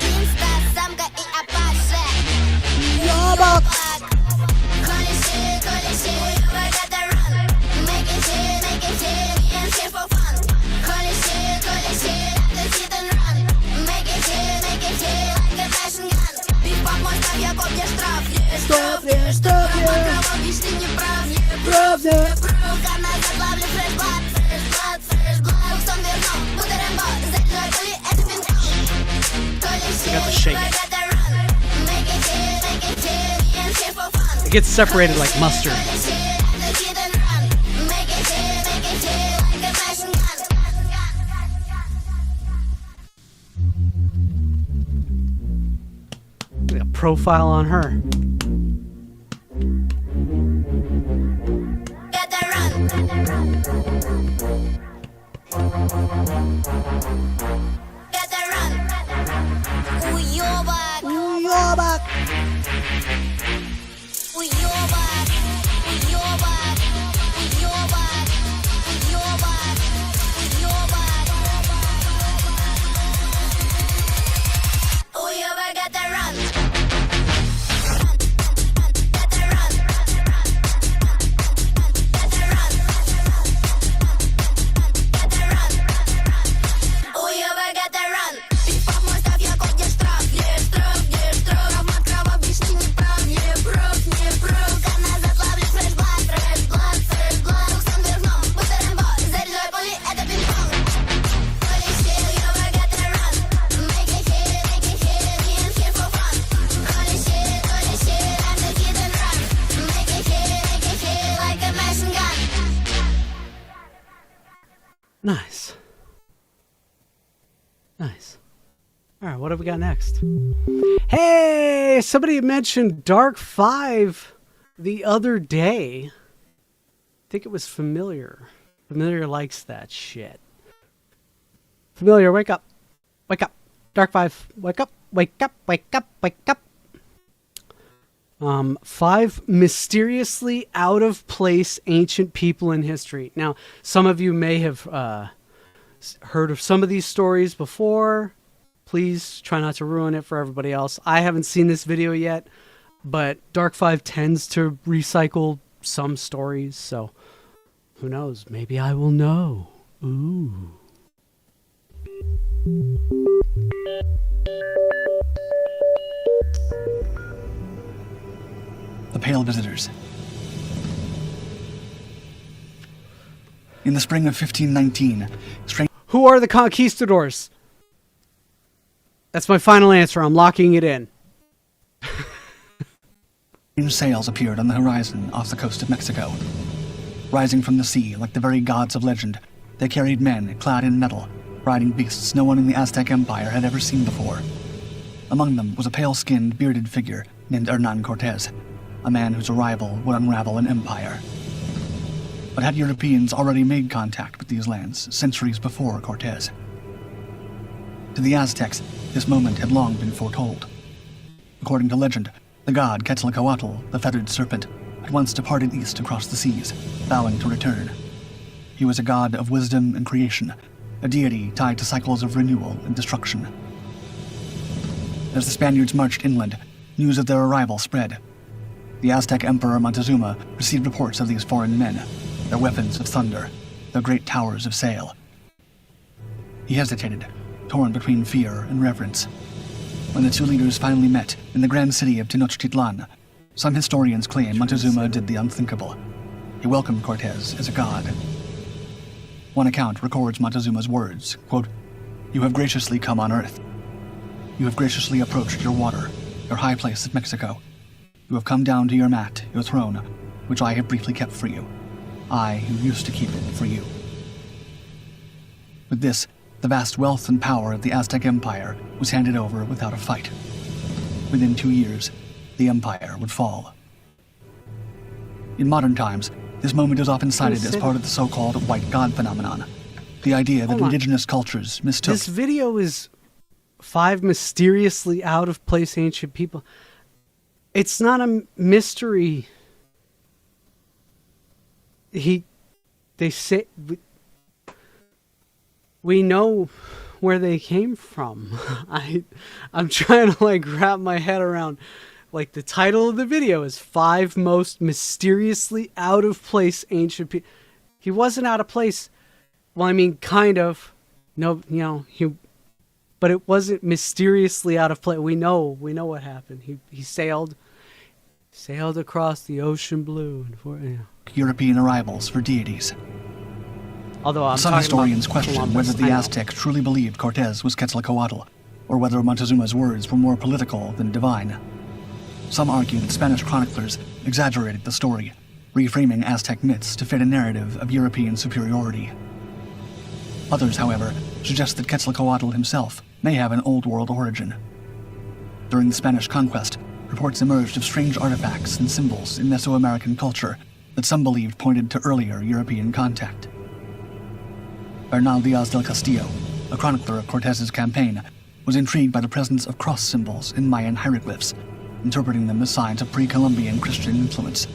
Speaker 6: Инста-самка и Апаша. Ёбок. Колеси, get the run. Make it hit, and here for fun. Колеси, let's hit and run. Make it hit, like a machine gun. Пик-пак, мой штраф, я помню штраф. Штраф, покровом, если не прав. Правда. Рука назад, ловлю фреш-блад. Сон вернул, буду Рэмбо. Зажигали, это винтаж. Колеси,
Speaker 2: Got the shake.
Speaker 6: get the run. Make it hit, and here for fun.
Speaker 2: It gets separated like mustard. Look at a profile on her.
Speaker 6: Get the run. Get the run. Уёбок.
Speaker 2: Уёбок.
Speaker 6: Уёбок. Уёбок. Уёбок.
Speaker 2: Nice. Nice. All right, what have we got next? Hey, somebody mentioned Dark 5 the other day. I think it was Familiar. Familiar likes that shit. Familiar, wake up. Wake up. Dark 5, wake up. Wake up, wake up, wake up. 5 mysteriously out of place ancient people in history. Now, some of you may have heard of some of these stories before. Please try not to ruin it for everybody else. I haven't seen this video yet, but Dark 5 tends to recycle some stories, so who knows? Maybe I will know. Ooh.
Speaker 11: The Pale Visitors. In the spring of 1519,
Speaker 2: Who are the conquistadors? That's my final answer. I'm locking it in.
Speaker 11: strange sails appeared on the horizon off the coast of Mexico. Rising from the sea like the very gods of legend, they carried men clad in metal, riding beasts no one in the Aztec Empire had ever seen before. Among them was a pale-skinned, bearded figure named Hernan Cortez, a man whose arrival would unravel an empire. But had Europeans already made contact with these lands centuries before Cortez? To the Aztecs, this moment had long been foretold. According to legend, the god Quetzalcoatl, the feathered serpent, had once departed east across the seas, vowing to return. He was a god of wisdom and creation, a deity tied to cycles of renewal and destruction. As the Spaniards marched inland, news of their arrival spread. The Aztec Emperor Montezuma received reports of these foreign men, their weapons of thunder, their great towers of sail. He hesitated, torn between fear and reverence. When the two leaders finally met in the grand city of Tenochtitlan, some historians claim Montezuma did the unthinkable. He welcomed Cortez as a god. One account records Montezuma's words, quote, "You have graciously come on earth. You have graciously approached your water, your high place of Mexico. You have come down to your mat, your throne, which I have briefly kept for you. I who used to keep it for you." With this, the vast wealth and power of the Aztec Empire was handed over without a fight. Within 2 years, the empire would fall. In modern times, this moment is often cited as part of the so-called white god phenomenon, the idea that indigenous cultures mistook...
Speaker 2: This video is 5 mysteriously out-of-place ancient people. It's not a mystery. They say... We know where they came from. I'm trying to wrap my head around, the title of the video is 5 most mysteriously out of place ancient people. He wasn't out of place. Well, I mean, kind of. No, but it wasn't mysteriously out of place. We know what happened. He sailed across the ocean blue.
Speaker 11: European arrivals for deities.
Speaker 2: Although
Speaker 11: some historians question whether the Aztecs truly believed Cortez was Quetzalcoatl, or whether Montezuma's words were more political than divine. Some argue that Spanish chroniclers exaggerated the story, reframing Aztec myths to fit a narrative of European superiority. Others, however, suggest that Quetzalcoatl himself may have an Old World origin. During the Spanish conquest, reports emerged of strange artifacts and symbols in Mesoamerican culture that some believed pointed to earlier European contact. Bernal Diaz del Castillo, a chronicler of Cortez's campaign, was intrigued by the presence of cross symbols in Mayan hieroglyphs, interpreting them as signs of pre-Columbian Christian influence.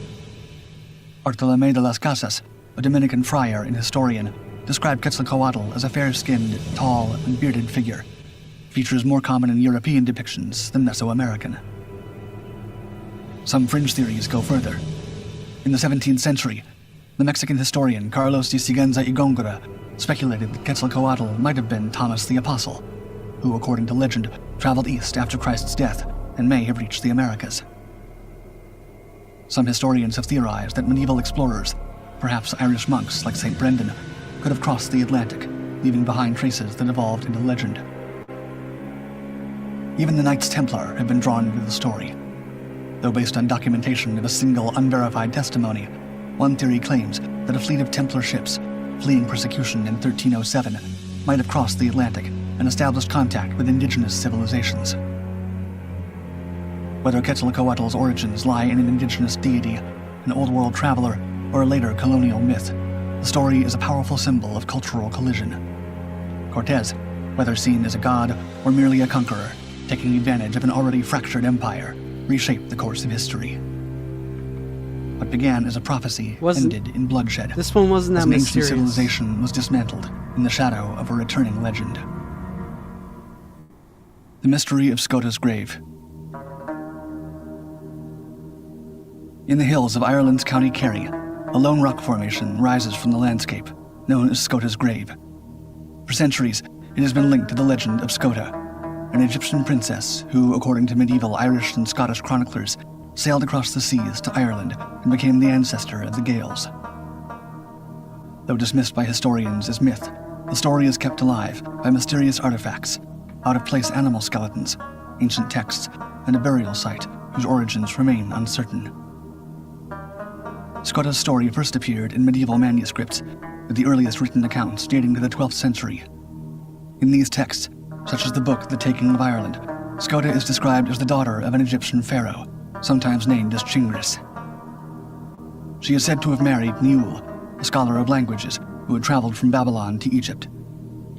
Speaker 11: Bartolomé de las Casas, a Dominican friar and historian, described Quetzalcoatl as a fair-skinned, tall, and bearded figure, features more common in European depictions than Mesoamerican. Some fringe theories go further. In the 17th century, the Mexican historian Carlos de Sigüenza y Góngora speculated that Quetzalcoatl might have been Thomas the Apostle, who, according to legend, traveled east after Christ's death and may have reached the Americas. Some historians have theorized that medieval explorers, perhaps Irish monks like St. Brendan, could have crossed the Atlantic, leaving behind traces that evolved into legend. Even the Knights Templar have been drawn into the story. Though based on documentation of a single unverified testimony, one theory claims that a fleet of Templar ships, fleeing persecution in 1307, might have crossed the Atlantic and established contact with indigenous civilizations. Whether Quetzalcoatl's origins lie in an indigenous deity, an old world traveler, or a later colonial myth, the story is a powerful symbol of cultural collision. Cortez, whether seen as a god or merely a conqueror, taking advantage of an already fractured empire, reshaped the course of history. What began as a prophecy ended in bloodshed.
Speaker 2: This one wasn't
Speaker 11: as
Speaker 2: that
Speaker 11: an ancient
Speaker 2: mysterious.
Speaker 11: civilization was dismantled in the shadow of a returning legend. The mystery of Scota's grave. In the hills of Ireland's County Kerry, a lone rock formation rises from the landscape, known as Scota's grave. For centuries, it has been linked to the legend of Scota, an Egyptian princess who, according to medieval Irish and Scottish chroniclers, sailed across the seas to Ireland and became the ancestor of the Gaels. Though dismissed by historians as myth, the story is kept alive by mysterious artifacts, out-of-place animal skeletons, ancient texts, and a burial site whose origins remain uncertain. Scota's story first appeared in medieval manuscripts, with the earliest written accounts dating to the 12th century. In these texts, such as the book The Taking of Ireland, Scota is described as the daughter of an Egyptian pharaoh, sometimes named as Chingris. She is said to have married Niul, a scholar of languages who had traveled from Babylon to Egypt.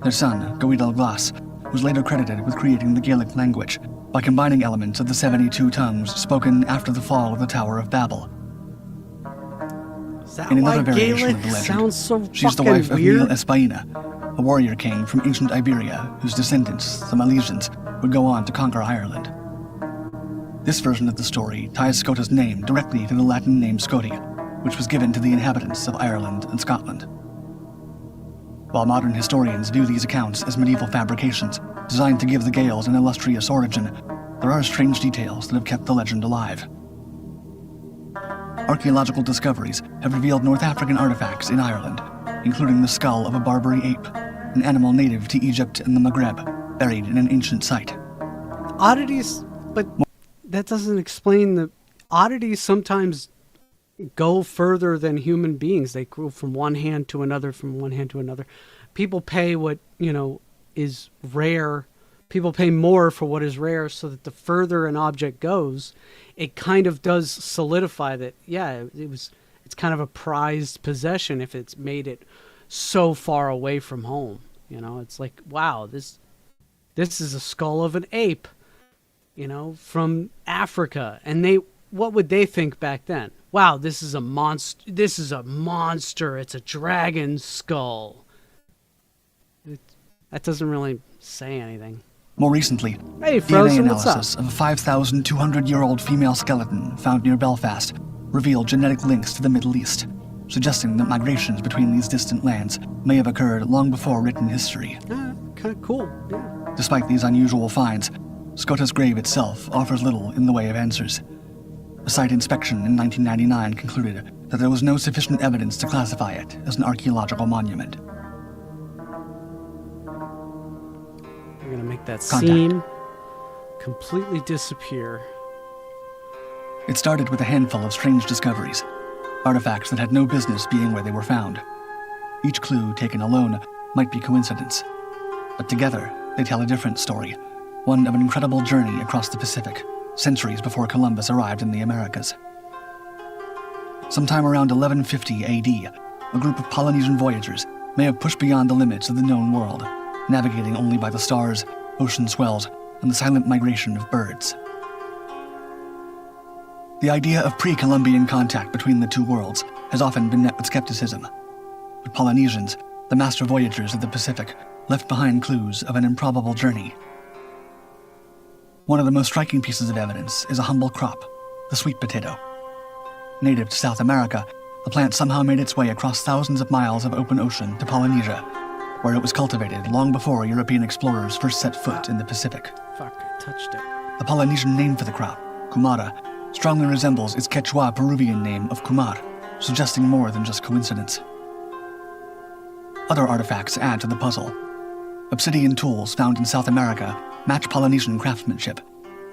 Speaker 11: Their son, Gawid el-Glas, was later credited with creating the Gaelic language by combining elements of the 72 tongues spoken after the fall of the Tower of Babel.
Speaker 2: Is that
Speaker 11: In
Speaker 2: why
Speaker 11: another variation
Speaker 2: Gaelic
Speaker 11: of the legend,
Speaker 2: sounds so
Speaker 11: she's the
Speaker 2: fucking
Speaker 11: wife of
Speaker 2: weird?
Speaker 11: Niall Espaina, a warrior king from ancient Iberia whose descendants, the Milesians, would go on to conquer Ireland. This version of the story ties Scota's name directly to the Latin name Scoti, which was given to the inhabitants of Ireland and Scotland. While modern historians view these accounts as medieval fabrications designed to give the Gaels an illustrious origin, there are strange details that have kept the legend alive. Archaeological discoveries have revealed North African artifacts in Ireland, including the skull of a Barbary ape, an animal native to Egypt and the Maghreb, buried in an ancient site.
Speaker 2: Oddities, but that doesn't explain the oddities. Sometimes go further than human beings. They go from one hand to another, from one hand to another. People pay what, is rare. People pay more for what is rare, so that the further an object goes, it kind of does solidify that, it's kind of a prized possession if it's made it so far away from home. It's like, wow, this is a skull of an ape, from Africa. And what would they think back then? Wow, this is a monster. It's a dragon skull. That doesn't really say anything.
Speaker 11: More recently,
Speaker 2: Hey,
Speaker 11: DNA
Speaker 2: Frozen, what's
Speaker 11: analysis of a 5,200-year-old female skeleton found near Belfast revealed genetic links to the Middle East, suggesting that migrations between these distant lands may have occurred long before written history.
Speaker 2: Kind of cool. Yeah.
Speaker 11: Despite these unusual finds, Scota's grave itself offers little in the way of answers. A site inspection in 1999 concluded that there was no sufficient evidence to classify it as an archaeological monument.
Speaker 2: We're going to make that
Speaker 11: Contact.
Speaker 2: seam completely disappear.
Speaker 11: It started with a handful of strange discoveries, artifacts that had no business being where they were found. Each clue taken alone might be coincidence, but together they tell a different story, one of an incredible journey across the Pacific, centuries before Columbus arrived in the Americas. Sometime around 1150 AD, a group of Polynesian voyagers may have pushed beyond the limits of the known world, navigating only by the stars, ocean swells, and the silent migration of birds. The idea of pre-Columbian contact between the two worlds has often been met with skepticism. But Polynesians, the master voyagers of the Pacific, left behind clues of an improbable journey. One of the most striking pieces of evidence is a humble crop, the sweet potato. Native to South America, the plant somehow made its way across thousands of miles of open ocean to Polynesia, where it was cultivated long before European explorers first set foot in the Pacific.
Speaker 2: Fuck, I touched it.
Speaker 11: The Polynesian name for the crop, kumara, strongly resembles its Quechua Peruvian name of kumar, suggesting more than just coincidence. Other artifacts add to the puzzle. Obsidian tools found in South America match Polynesian craftsmanship,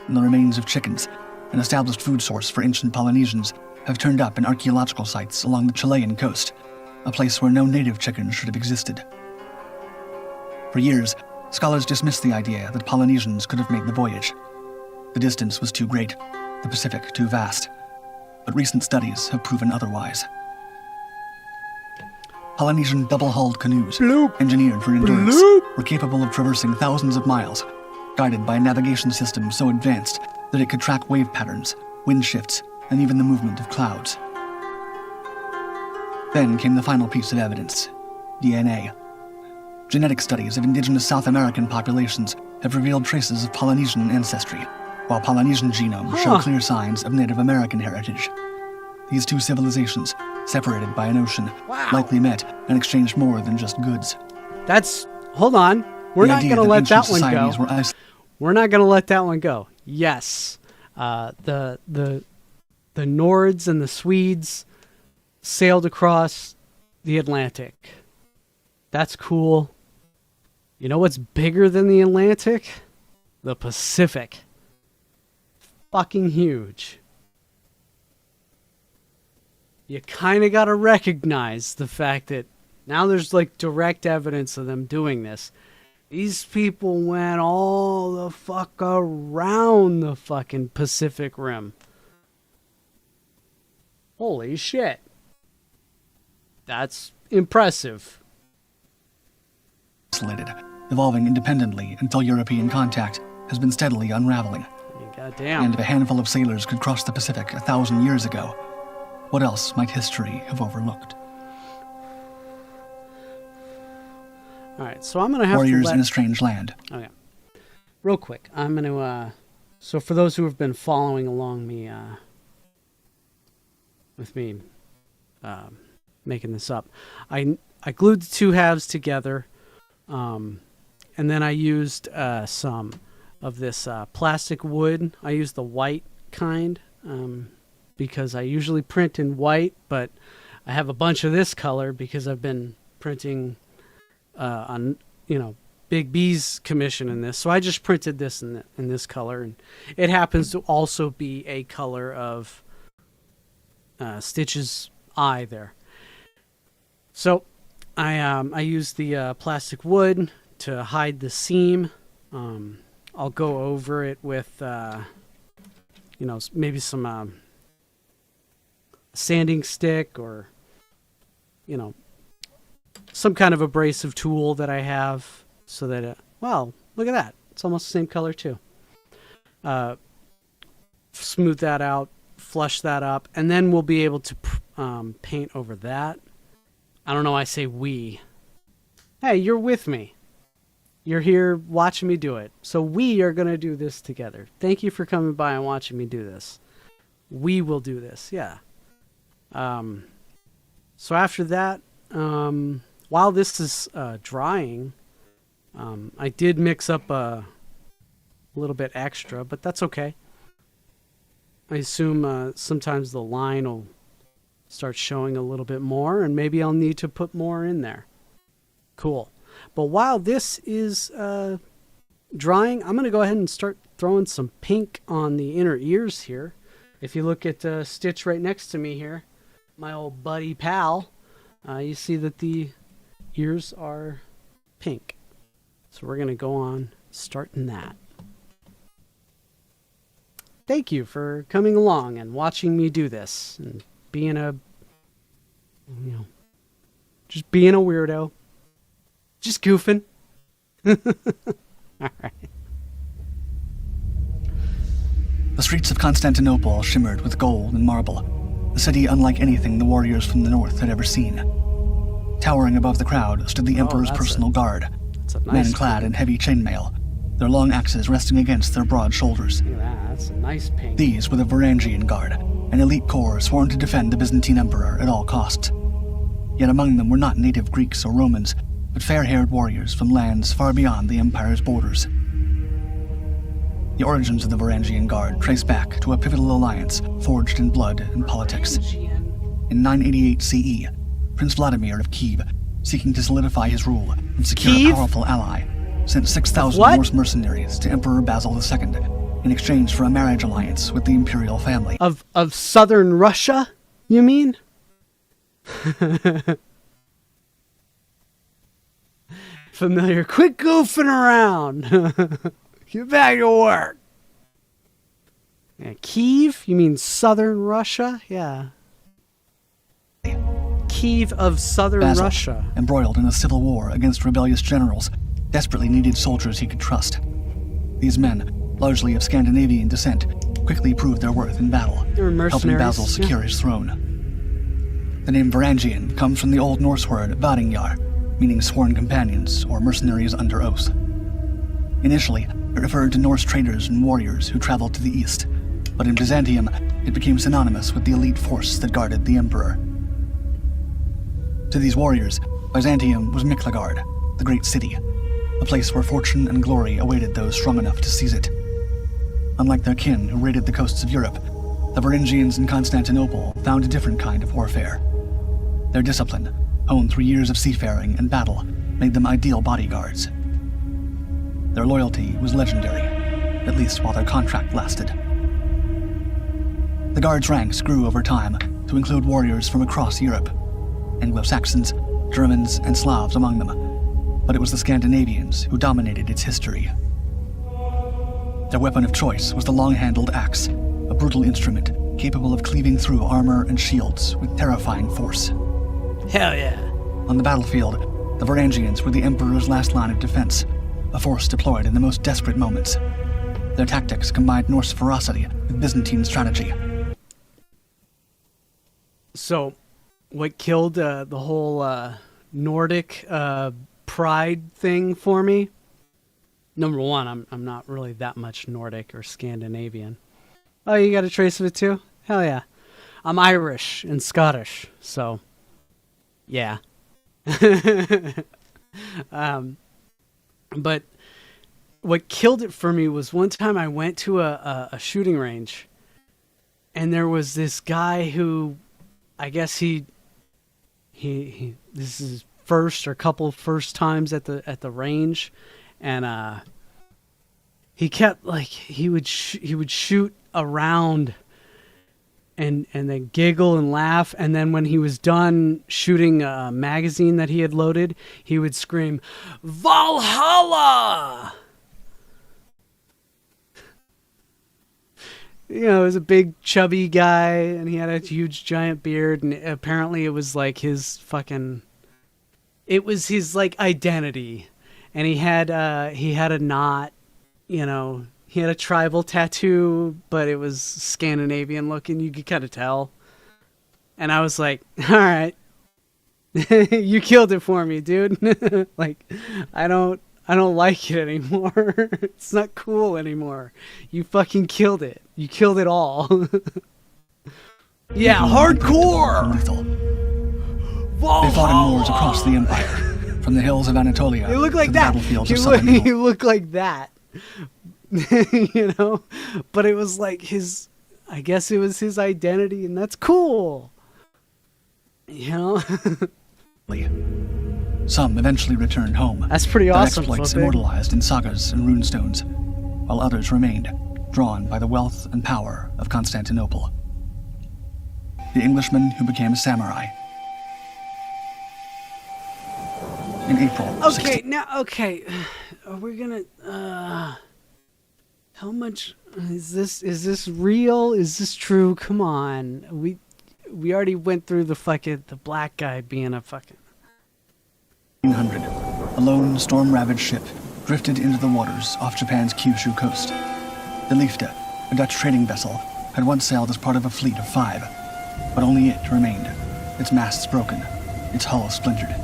Speaker 11: and the remains of chickens, an established food source for ancient Polynesians, have turned up in archaeological sites along the Chilean coast, a place where no native chickens should have existed. For years, scholars dismissed the idea that Polynesians could have made the voyage. The distance was too great, the Pacific too vast. But recent studies have proven otherwise. Polynesian double-hulled canoes, engineered for endurance, were capable of traversing thousands of miles, guided by a navigation system so advanced that it could track wave patterns, wind shifts, and even the movement of clouds. Then came the final piece of evidence: DNA. Genetic studies of indigenous South American populations have revealed traces of Polynesian ancestry, while Polynesian genomes show clear signs of Native American heritage. These two civilizations, separated by an ocean, likely met and exchanged more than just goods.
Speaker 2: Hold on. We're not going to let that one go.
Speaker 11: Were
Speaker 2: We're not going to let that one go. Yes, the Nords and the Swedes sailed across the Atlantic. That's cool. You know what's bigger than the Atlantic? The Pacific. Fucking huge. You kind of got to recognize the fact that now there's like direct evidence of them doing this. These people went all the fuck around the fucking Pacific Rim. Holy shit. That's impressive.
Speaker 11: Isolated, evolving independently until European contact has been steadily unraveling.
Speaker 2: Goddamn.
Speaker 11: And if a handful of sailors could cross the Pacific 1,000 years ago, what else might history have overlooked?
Speaker 2: All right, so I'm going to have
Speaker 11: Warriors in a strange land.
Speaker 2: Okay. Real quick, I'm going to, so for those who have been following along me, with me, making this up, I glued the two halves together, and then I used, some of this, plastic wood. I used the white kind, because I usually print in white, but I have a bunch of this color because I've been printing on, Big B's commission in this. So I just printed this in this color, and it happens to also be a color of Stitch's eye there. So I used the plastic wood to hide the seam. I'll go over it with, maybe some sanding stick or, some kind of abrasive tool that I have so that, wow, look at that. It's almost the same color too. Smooth that out, flush that up, and then we'll be able to paint over that. I don't know why I say we. Hey, you're with me. You're here watching me do it. So we are going to do this together. Thank you for coming by and watching me do this. We will do this, yeah. So after that, while this is drying, I did mix up a little bit extra, but that's okay. I assume sometimes the line will start showing a little bit more, and maybe I'll need to put more in there. Cool. But while this is drying, I'm going to go ahead and start throwing some pink on the inner ears here. If you look at Stitch right next to me here, my old buddy pal, you see that the ears are pink. So we're going to go on starting that. Thank you for coming along and watching me do this and being just being a weirdo. Just goofing. All right.
Speaker 11: The streets of Constantinople shimmered with gold and marble, a city unlike anything the warriors from the north had ever seen. Towering above the crowd stood the Emperor's personal guard, men clad in heavy chainmail, their long axes resting against their broad shoulders.
Speaker 2: Look at that. That's a nice paint.
Speaker 11: These were the Varangian Guard, an elite corps sworn to defend the Byzantine Emperor at all costs. Yet among them were not native Greeks or Romans, but fair-haired warriors from lands far beyond the Empire's borders. The origins of the Varangian Guard trace back to a pivotal alliance forged in blood and politics. In 988 CE, Prince Vladimir of Kiev, seeking to solidify his rule and secure a powerful ally, sent 6,000 Norse mercenaries to Emperor Basil II in exchange for a marriage alliance with the imperial family.
Speaker 2: Of southern Russia, you mean? familiar. Quit goofing around. Get back to work. Yeah, Kiev? You mean southern Russia? Yeah. Kiev of southern
Speaker 11: Basil,
Speaker 2: Russia.
Speaker 11: embroiled in a civil war against rebellious generals, desperately needed soldiers he could trust. These men, largely of Scandinavian descent, quickly proved their worth in battle,
Speaker 2: They were
Speaker 11: helping
Speaker 2: mercenaries.
Speaker 11: Basil secure his throne. The name Varangian comes from the Old Norse word Varinjar, meaning sworn companions or mercenaries under oath. Initially, it referred to Norse traders and warriors who traveled to the east, but in Byzantium, it became synonymous with the elite force that guarded the emperor. To these warriors, Byzantium was Miklagard, the great city, a place where fortune and glory awaited those strong enough to seize it. Unlike their kin who raided the coasts of Europe, the Varangians in Constantinople found a different kind of warfare. Their discipline, honed through years of seafaring and battle, made them ideal bodyguards. Their loyalty was legendary, at least while their contract lasted. The guards' ranks grew over time to include warriors from across Europe, Anglo-Saxons, Germans, and Slavs among them, but it was the Scandinavians who dominated its history. Their weapon of choice was the long-handled axe, a brutal instrument capable of cleaving through armor and shields with terrifying force.
Speaker 2: Hell yeah.
Speaker 11: On the battlefield, the Varangians were the Emperor's last line of defense, a force deployed in the most desperate moments. Their tactics combined Norse ferocity with Byzantine strategy.
Speaker 2: So, what killed the whole Nordic pride thing for me? Number one, I'm not really that much Nordic or Scandinavian. Oh, you got a trace of it too? Hell yeah. I'm Irish and Scottish, so yeah. But what killed it for me was one time I went to a shooting range, and there was this guy who, I guess he this is his first or couple first times at the range, and he kept like he would shoot around and then giggle and laugh, and then when he was done shooting a magazine that he had loaded, he would scream, "Valhalla!" You know, he was a big chubby guy, and he had a huge giant beard, and apparently it was like his fucking, it was his like identity, and he had a knot, you know, he had a tribal tattoo, but it was Scandinavian looking, you could kind of tell, and I was like, all right, you killed it for me, dude. Like, I don't like it anymore. It's not cool anymore. You fucking killed it. You killed it all. Yeah, hardcore!
Speaker 11: Lethal. They fought in wars across the empire, from the hills of Anatolia
Speaker 2: You look like
Speaker 11: to the
Speaker 2: that.
Speaker 11: battlefields of southern Italy.
Speaker 2: You look like that. You know? But it was like his, I guess it was his identity, and that's cool. You know?
Speaker 11: Some eventually returned home.
Speaker 2: That's pretty
Speaker 11: their
Speaker 2: awesome,
Speaker 11: exploits
Speaker 2: Flippy.
Speaker 11: immortalized in sagas and runestones, while others remained, drawn by the wealth and power of Constantinople. The Englishman who became a samurai. In April.
Speaker 2: Okay, are we gonna how much is this real? Is this true? Come on. We already went through the black guy being a fucking
Speaker 11: 1800, a lone storm-ravaged ship drifted into the waters off Japan's Kyushu coast. The Liefde, a Dutch trading vessel, had once sailed as part of a fleet of 5, but only it remained, its masts broken, its hull splintered.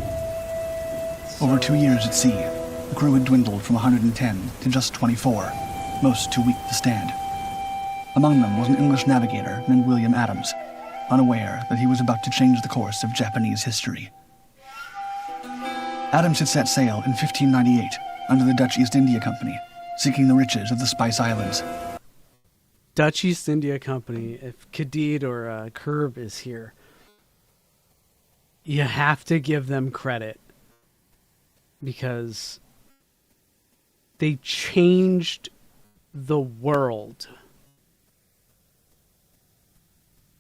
Speaker 11: Over 2 years at sea, the crew had dwindled from 110 to just 24, most too weak to stand. Among them was an English navigator named William Adams, unaware that he was about to change the course of Japanese history. Adams had set sail in 1598 under the Dutch East India Company, seeking the riches of the Spice Islands.
Speaker 2: Dutch East India Company. If Khadid or Curb is here, you have to give them credit, because they changed the world,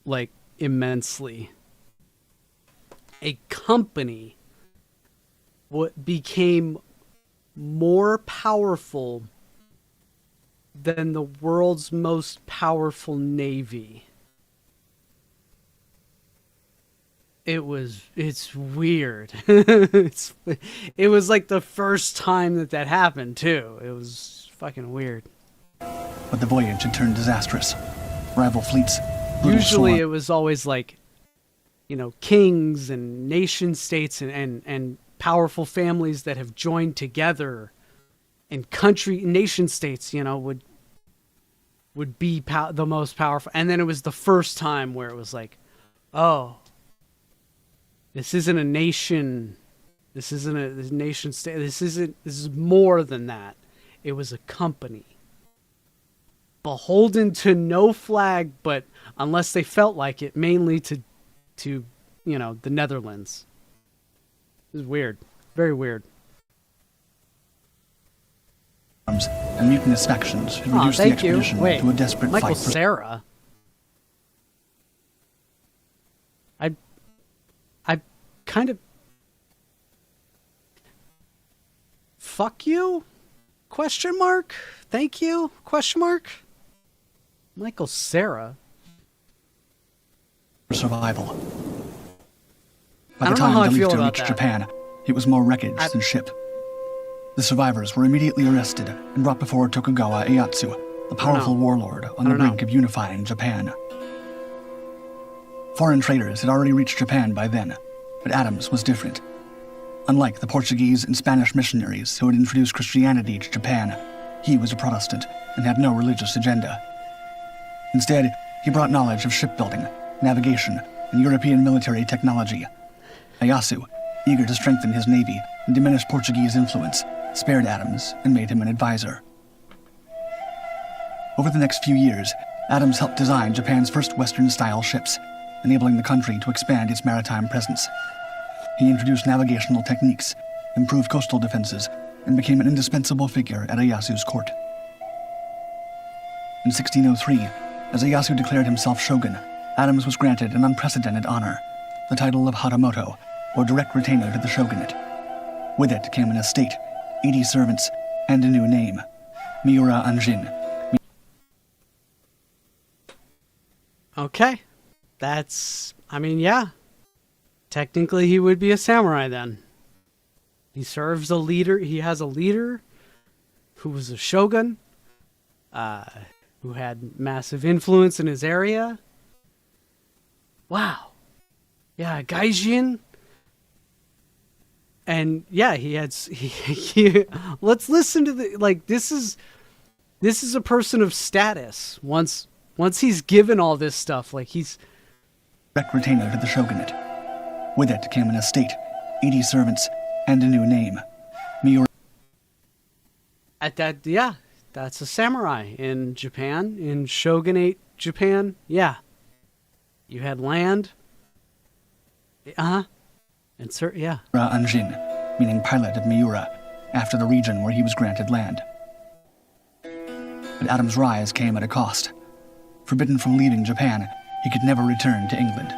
Speaker 2: like, immensely. A company what became more powerful than the world's most powerful navy. It's weird. It was like the first time that happened too. It was fucking weird.
Speaker 11: But the voyage had turned disastrous. Rival fleets.
Speaker 2: Usually it was always like, you know, kings and nation states and powerful families that have joined together, and nation states, you know, would be the most powerful. And then it was the first time where it was like, oh, this isn't a nation. This isn't a nation state. This is more than that. It was a company. Beholden to no flag, but unless they felt like it, mainly to you know, the Netherlands. It was weird. Very weird.
Speaker 11: And mutinous factions had reduced the expedition to a desperate
Speaker 2: Michael
Speaker 11: fight for
Speaker 2: Cera. I kind of fuck you? Question mark? Thank you? Question mark? Michael Cera.
Speaker 11: survival.
Speaker 2: I
Speaker 11: By the
Speaker 2: don't know
Speaker 11: time
Speaker 2: how I feel
Speaker 11: Galifta
Speaker 2: about
Speaker 11: reached
Speaker 2: that.
Speaker 11: Japan, it was more wreckage than ship. The survivors were immediately arrested and brought before Tokugawa Ieyasu, the powerful warlord on the brink of unifying Japan. Foreign traders had already reached Japan by then, but Adams was different. Unlike the Portuguese and Spanish missionaries who had introduced Christianity to Japan, he was a Protestant and had no religious agenda. Instead, he brought knowledge of shipbuilding, navigation, and European military technology. Ieyasu, eager to strengthen his navy and diminish Portuguese influence, spared Adams and made him an advisor. Over the next few years, Adams helped design Japan's first Western-style ships, enabling the country to expand its maritime presence. He introduced navigational techniques, improved coastal defenses, and became an indispensable figure at Ieyasu's court. In 1603, as Ieyasu declared himself shogun, Adams was granted an unprecedented honor, the title of Hatamoto, or direct retainer to the shogunate. With it came an estate, 80 servants, and a new name, Miura Anjin.
Speaker 2: Okay. Yeah. Technically, he would be a samurai then. He serves a leader. He has a leader who was a shogun, who had massive influence in his area. Wow. Yeah, Gaijin. And yeah, let's listen to this is a person of status. Once he's given all this stuff, he's
Speaker 11: Direct retainer to the shogunate. With it came an estate, 80 servants, and a new name, Miura.
Speaker 2: That's a samurai in Japan, in shogunate Japan. Yeah, you had land. And
Speaker 11: Miura Anjin, meaning pilot of Miura, after the region where he was granted land. But Adams' rise came at a cost. Forbidden from leaving Japan, he could never return to England.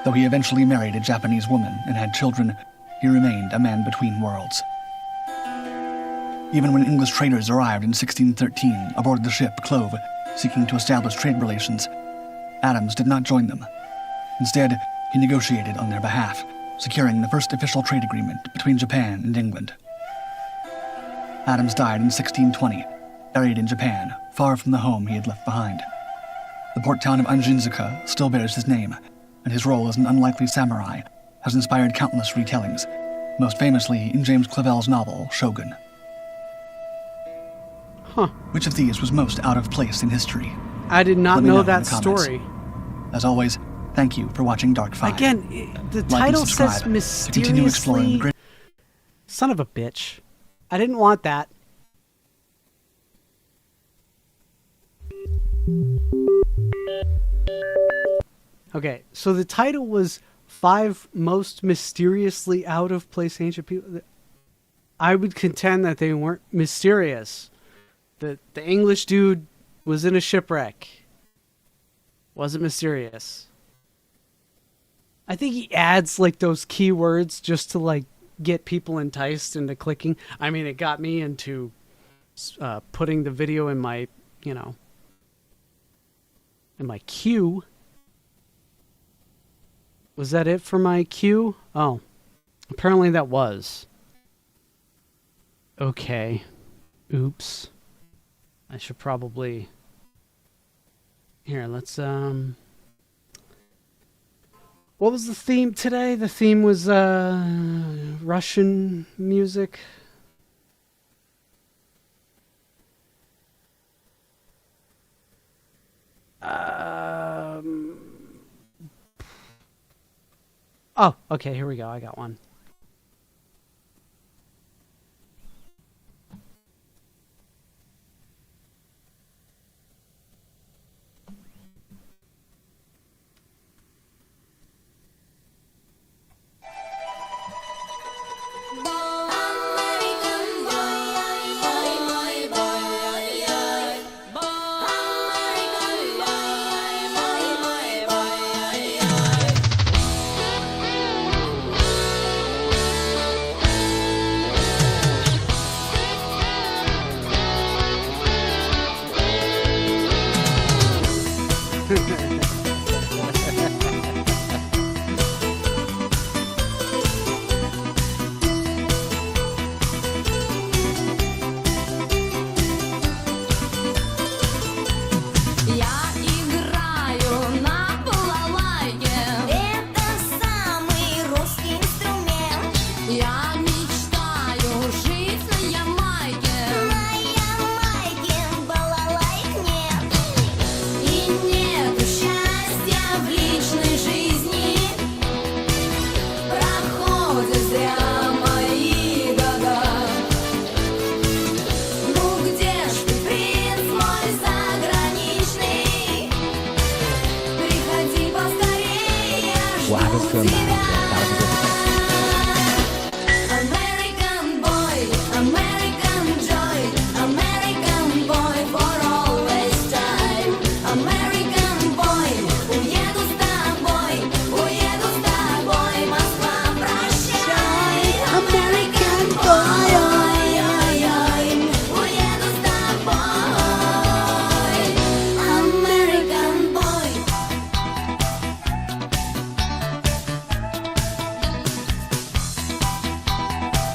Speaker 11: Though he eventually married a Japanese woman and had children, he remained a man between worlds. Even when English traders arrived in 1613 aboard the ship Clove, seeking to establish trade relations, Adams did not join them. Instead, he negotiated on their behalf, securing the first official trade agreement between Japan and England. Adams died in 1620, buried in Japan, far from the home he had left behind. The port town of Anjinzuka still bears his name, and his role as an unlikely samurai has inspired countless retellings, most famously in James Clavell's novel, Shogun. Which of these was most out of place in history?
Speaker 2: I did not
Speaker 11: Let me
Speaker 2: know
Speaker 11: in
Speaker 2: that
Speaker 11: the comments.
Speaker 2: story.
Speaker 11: As always, thank you for watching Dark 5.
Speaker 2: Again, the
Speaker 11: Like and
Speaker 2: title
Speaker 11: subscribe
Speaker 2: says
Speaker 11: to continue exploring the
Speaker 2: mysteriously.
Speaker 11: great.
Speaker 2: Son of a bitch. I didn't want that. Okay, so the title was 5 Most Mysteriously Out of Place Ancient People. I would contend that they weren't mysterious. The English dude was in a shipwreck. Wasn't mysterious. I think he adds those keywords just to get people enticed into clicking. I mean, it got me into putting the video in my, in my queue. Was that it for my queue? Oh, apparently that was. Okay. Oops. I should probably... Here, let's, What was the theme today? The theme was, Russian music. Oh, okay, here we go. I got one.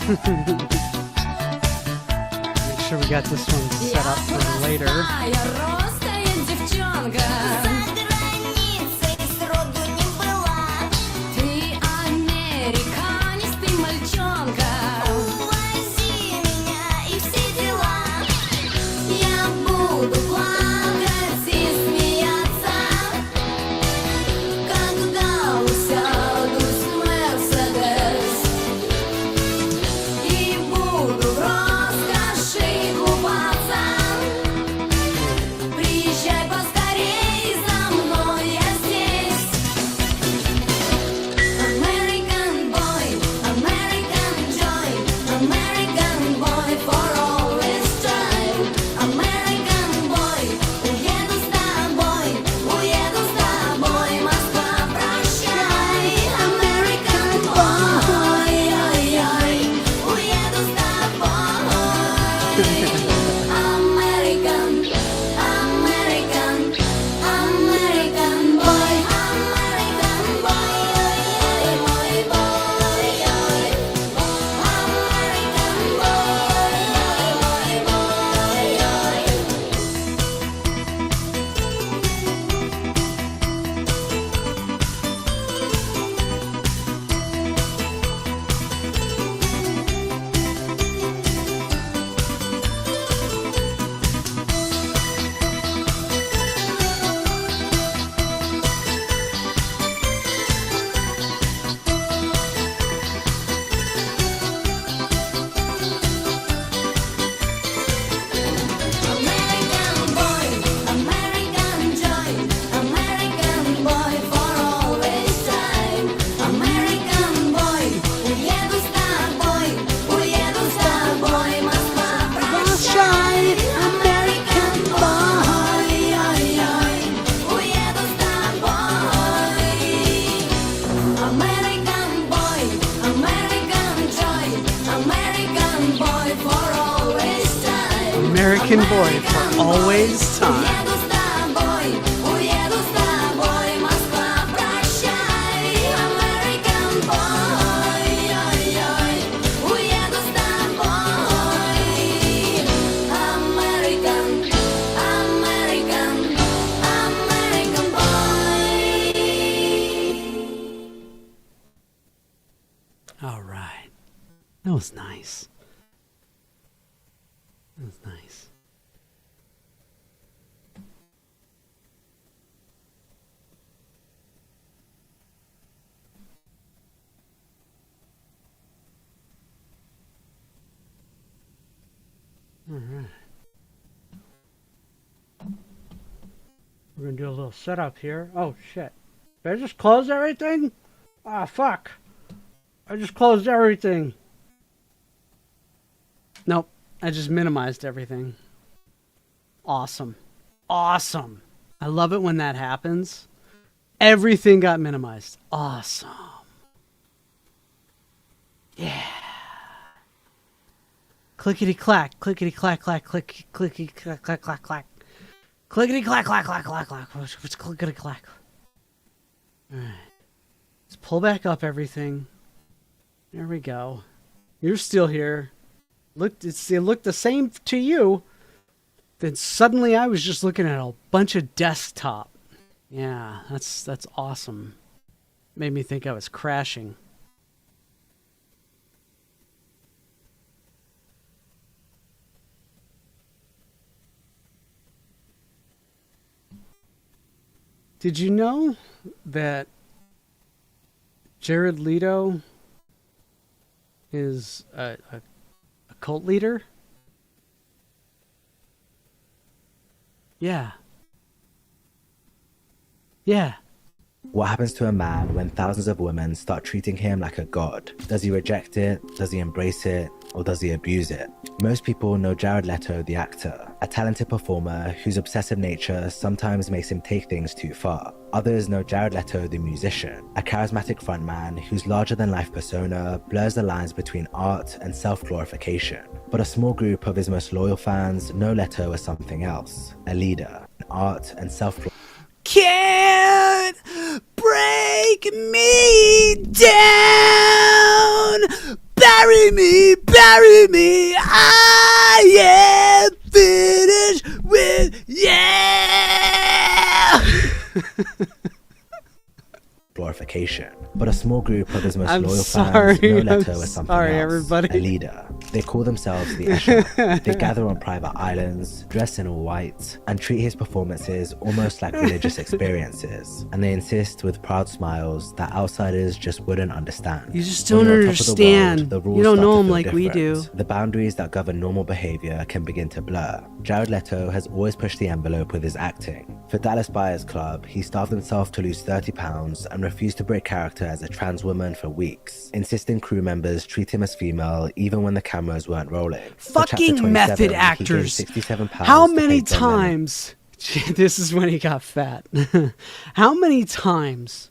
Speaker 2: Make sure we got this one set up for later.
Speaker 6: Приезжай поскорей за
Speaker 2: boy for always time.
Speaker 6: Уеду с тобой, Москва, прощай, American boy, ой-ой. Уеду с тобой, American, American, American boy.
Speaker 2: All right. That was nice. That was nice. All right. We're gonna do a little setup here. Oh shit. Did I just close everything? Ah, fuck. I just closed everything. Nope. I just minimized everything. Awesome. Awesome. I love it when that happens. Everything got minimized. Awesome. Yeah. Clickety clack, clickety clack, clack, click, clickety clack, clack, clack, clack. Clickety clack, clack, clack, clack, clack. What's clickety clack? Alright. Let's pull back up everything. There we go. You're still here. It looked the same to you. Then suddenly I was just looking at a bunch of desktop. Yeah, that's awesome. Made me think I was crashing. Did you know that Jared Leto is a cult leader? Yeah. Yeah.
Speaker 12: What happens to a man when thousands of women start treating him like a god? Does he reject it? Does he embrace it? Or does he abuse it? Most people know Jared Leto, the actor, a talented performer whose obsessive nature sometimes makes him take things too far. Others know Jared Leto, the musician, a charismatic frontman whose larger-than-life persona blurs the lines between art and self-glorification. But a small group of his most loyal fans know Leto as something else, a leader, in art and self-glorification.
Speaker 2: Can't break me down. Bury me. I am finished with yeah.
Speaker 12: Glorification. But a small group of his most
Speaker 2: I'm
Speaker 12: loyal
Speaker 2: sorry,
Speaker 12: fans know Leto
Speaker 2: I'm
Speaker 12: as something
Speaker 2: sorry,
Speaker 12: else,
Speaker 2: everybody.
Speaker 12: a leader. They call themselves the Escher. They gather on private islands, dress in all white, and treat his performances almost like religious experiences. And they insist with proud smiles that outsiders just wouldn't understand.
Speaker 2: You just
Speaker 12: When
Speaker 2: don't
Speaker 12: you're on top of the world,
Speaker 2: understand.
Speaker 12: the rules
Speaker 2: You don't
Speaker 12: start
Speaker 2: know
Speaker 12: to
Speaker 2: him
Speaker 12: feel
Speaker 2: like we do.
Speaker 12: different. The boundaries that govern normal behavior can begin to blur. Jared Leto has always pushed the envelope with his acting. For Dallas Buyers Club, he starved himself to lose 30 pounds and refused to break character as a trans woman for weeks, insisting crew members treat him as female even when the cameras weren't rolling. For chapter
Speaker 2: Fucking
Speaker 12: 27,
Speaker 2: method
Speaker 12: he gained
Speaker 2: actors.
Speaker 12: 67 pounds
Speaker 2: How
Speaker 12: to
Speaker 2: many
Speaker 12: play John Lennon.
Speaker 2: times? This is when he got fat. How many times?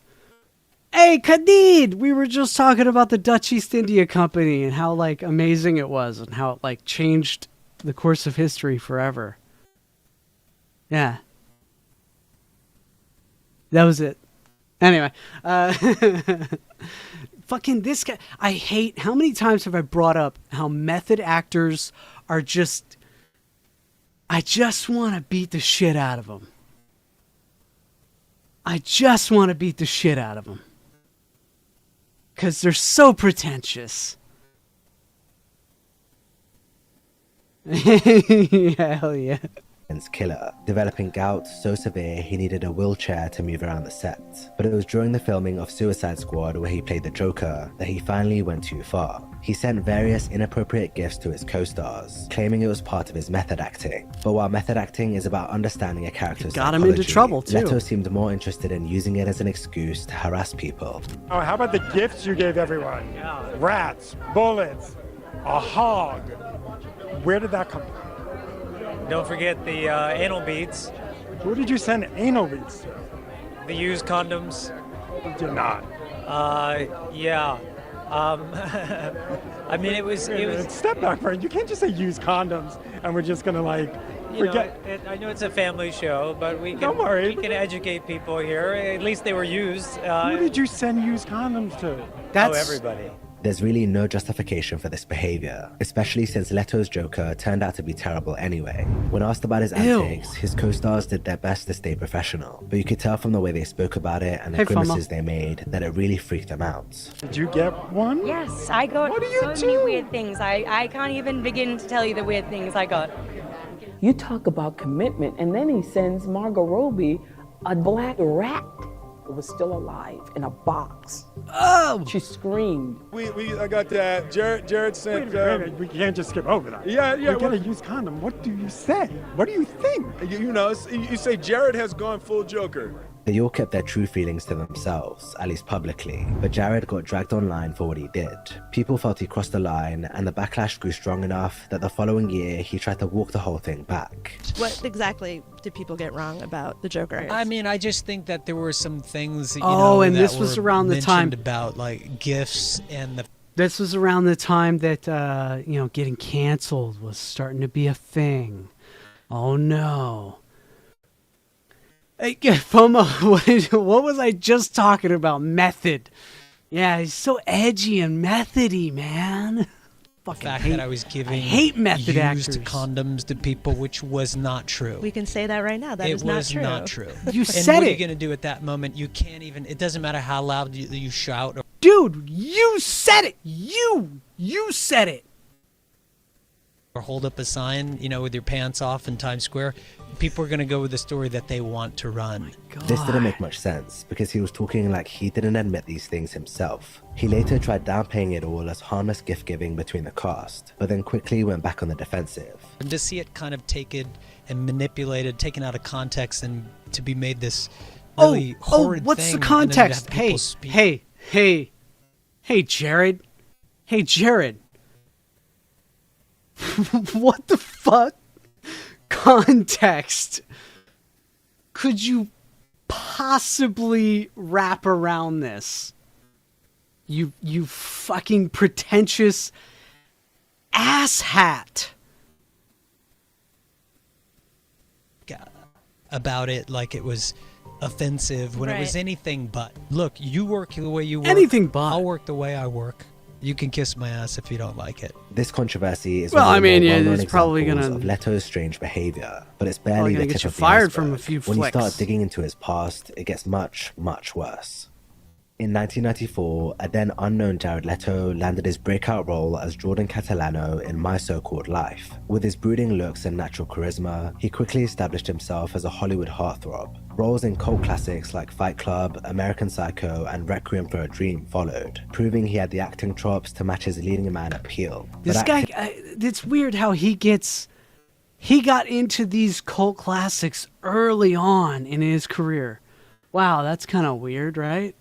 Speaker 2: Hey, Khalid, we were just talking about the Dutch East India Company and how like amazing it was and how it like changed the course of history forever. Yeah. That was it. Anyway, fucking this guy. I hate, how many times have I brought up how method actors are just, I just want to beat the shit out of them. I just want to beat the shit out of them. Because they're so pretentious. Hell yeah.
Speaker 12: Killer, developing gout so severe he needed a wheelchair to move around the set. But it was during the filming of Suicide Squad, where he played the Joker, that he finally went too far. He sent various inappropriate gifts to his co-stars, claiming it was part of his method acting. But while method acting is about understanding a character's
Speaker 2: Got him into
Speaker 12: psychology,
Speaker 2: trouble, too.
Speaker 12: Leto seemed more interested in using it as an excuse to harass people.
Speaker 13: Oh, how about the gifts you gave everyone? Rats, bullets, a hog. Where did that come from?
Speaker 14: Don't forget the anal beads.
Speaker 13: Who did you send anal beads to?
Speaker 14: The used condoms.
Speaker 13: Did not.
Speaker 14: Yeah. I mean, it was.
Speaker 13: Step back, Frank. You can't just say used condoms and we're just gonna like
Speaker 14: you know, I know it's a family show, but we
Speaker 13: Don't worry.
Speaker 14: can educate people here. At least they were used.
Speaker 13: Who did you send used condoms to?
Speaker 14: Everybody.
Speaker 12: There's really no justification for this behavior, especially since Leto's Joker turned out to be terrible anyway. When asked about his antics, his co-stars did their best to stay professional, but you could tell from the way they spoke about it and the grimaces they made that it really freaked them out.
Speaker 13: Did you get one?
Speaker 15: Yes, I got so many weird things. I can't even begin to tell you the weird things I got.
Speaker 16: You talk about commitment, and then he sends Margot Robbie a black rat. It was still alive in a box.
Speaker 2: Oh!
Speaker 16: She screamed.
Speaker 17: I got that. Jared sent.
Speaker 13: Wait a minute, we can't just skip over that.
Speaker 17: Yeah.
Speaker 13: You get a used condom. What do you say? What do you think?
Speaker 17: You know, you say Jared has gone full Joker.
Speaker 12: They all kept their true feelings to themselves, at least publicly, but Jared got dragged online for what he did. People felt he crossed the line, and the backlash grew strong enough that the following year he tried to walk the whole thing back.
Speaker 18: What exactly did people get wrong about the Joker?
Speaker 19: I mean, I just think that there were some things, you
Speaker 2: Oh,
Speaker 19: know,
Speaker 2: and
Speaker 19: that
Speaker 2: this was
Speaker 19: were
Speaker 2: around the time-
Speaker 19: mentioned about like gifts and the.
Speaker 2: This was around the time that, getting canceled was starting to be a thing. Oh, no. Hey, FOMO, what was I just talking about? Method. Yeah, he's so edgy and methody, man.
Speaker 19: The fact that I was giving
Speaker 2: I hate method
Speaker 19: used
Speaker 2: actors.
Speaker 19: condoms to people, which was not true.
Speaker 18: We can say that right now. That is not true.
Speaker 19: It was not true.
Speaker 2: You
Speaker 19: and
Speaker 2: said
Speaker 19: what are
Speaker 2: it.
Speaker 19: you going to do at that moment? You can't even. It doesn't matter how loud you shout. Or,
Speaker 2: Dude, you said it. You said it.
Speaker 19: or hold up a sign, you know, with your pants off in Times Square. People are going to go with the story that they want to run.
Speaker 12: This didn't make much sense because he was talking like he didn't admit these things himself. He later tried downplaying it all as harmless gift giving between the cast, but then quickly went back on the defensive.
Speaker 19: And to see it kind of taken and manipulated, taken out of context, and to be made this really horrid
Speaker 2: what's
Speaker 19: thing.
Speaker 2: the
Speaker 19: and then to
Speaker 2: context?
Speaker 19: have people speak.
Speaker 2: Hey, Jared. Hey, Jared. What the fuck context could you possibly wrap around this? You fucking pretentious asshat.
Speaker 19: About it like it was offensive when it was
Speaker 18: Right.
Speaker 19: anything but. Look, you work the way you work.
Speaker 2: Anything but.
Speaker 19: I'll work the way I work. You can kiss my ass if you don't like it.
Speaker 12: This controversy is
Speaker 2: Well,
Speaker 12: one of
Speaker 2: I
Speaker 12: the
Speaker 2: mean,
Speaker 12: more
Speaker 2: yeah,
Speaker 12: well-known
Speaker 2: it's probably
Speaker 12: examples
Speaker 2: gonna-
Speaker 12: of Leto's strange behavior, but it's
Speaker 2: Probably
Speaker 12: barely
Speaker 2: gonna
Speaker 12: the
Speaker 2: get
Speaker 12: tip
Speaker 2: you
Speaker 12: of the
Speaker 2: fired
Speaker 12: iceberg.
Speaker 2: from a few
Speaker 12: When you start
Speaker 2: flicks.
Speaker 12: digging into his past, it gets much, much worse. In 1994, a then unknown Jared Leto landed his breakout role as Jordan Catalano in My So-Called Life. With his brooding looks and natural charisma, he quickly established himself as a Hollywood heartthrob. Roles in cult classics like Fight Club, American Psycho, and Requiem for a Dream followed, proving he had the acting chops to match his leading man appeal. But
Speaker 2: This guy, it's weird how he got into these cult classics early on in his career. Wow, that's kind of weird, right?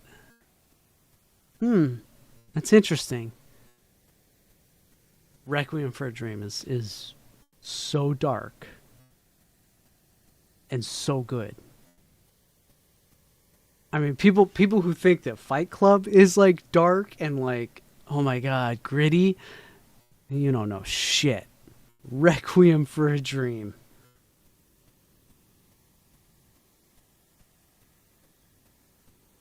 Speaker 2: That's interesting. Requiem for a Dream is so dark and so good. I mean, people who think that Fight Club is like dark and like, oh my god, gritty, you don't know shit. Requiem for a Dream.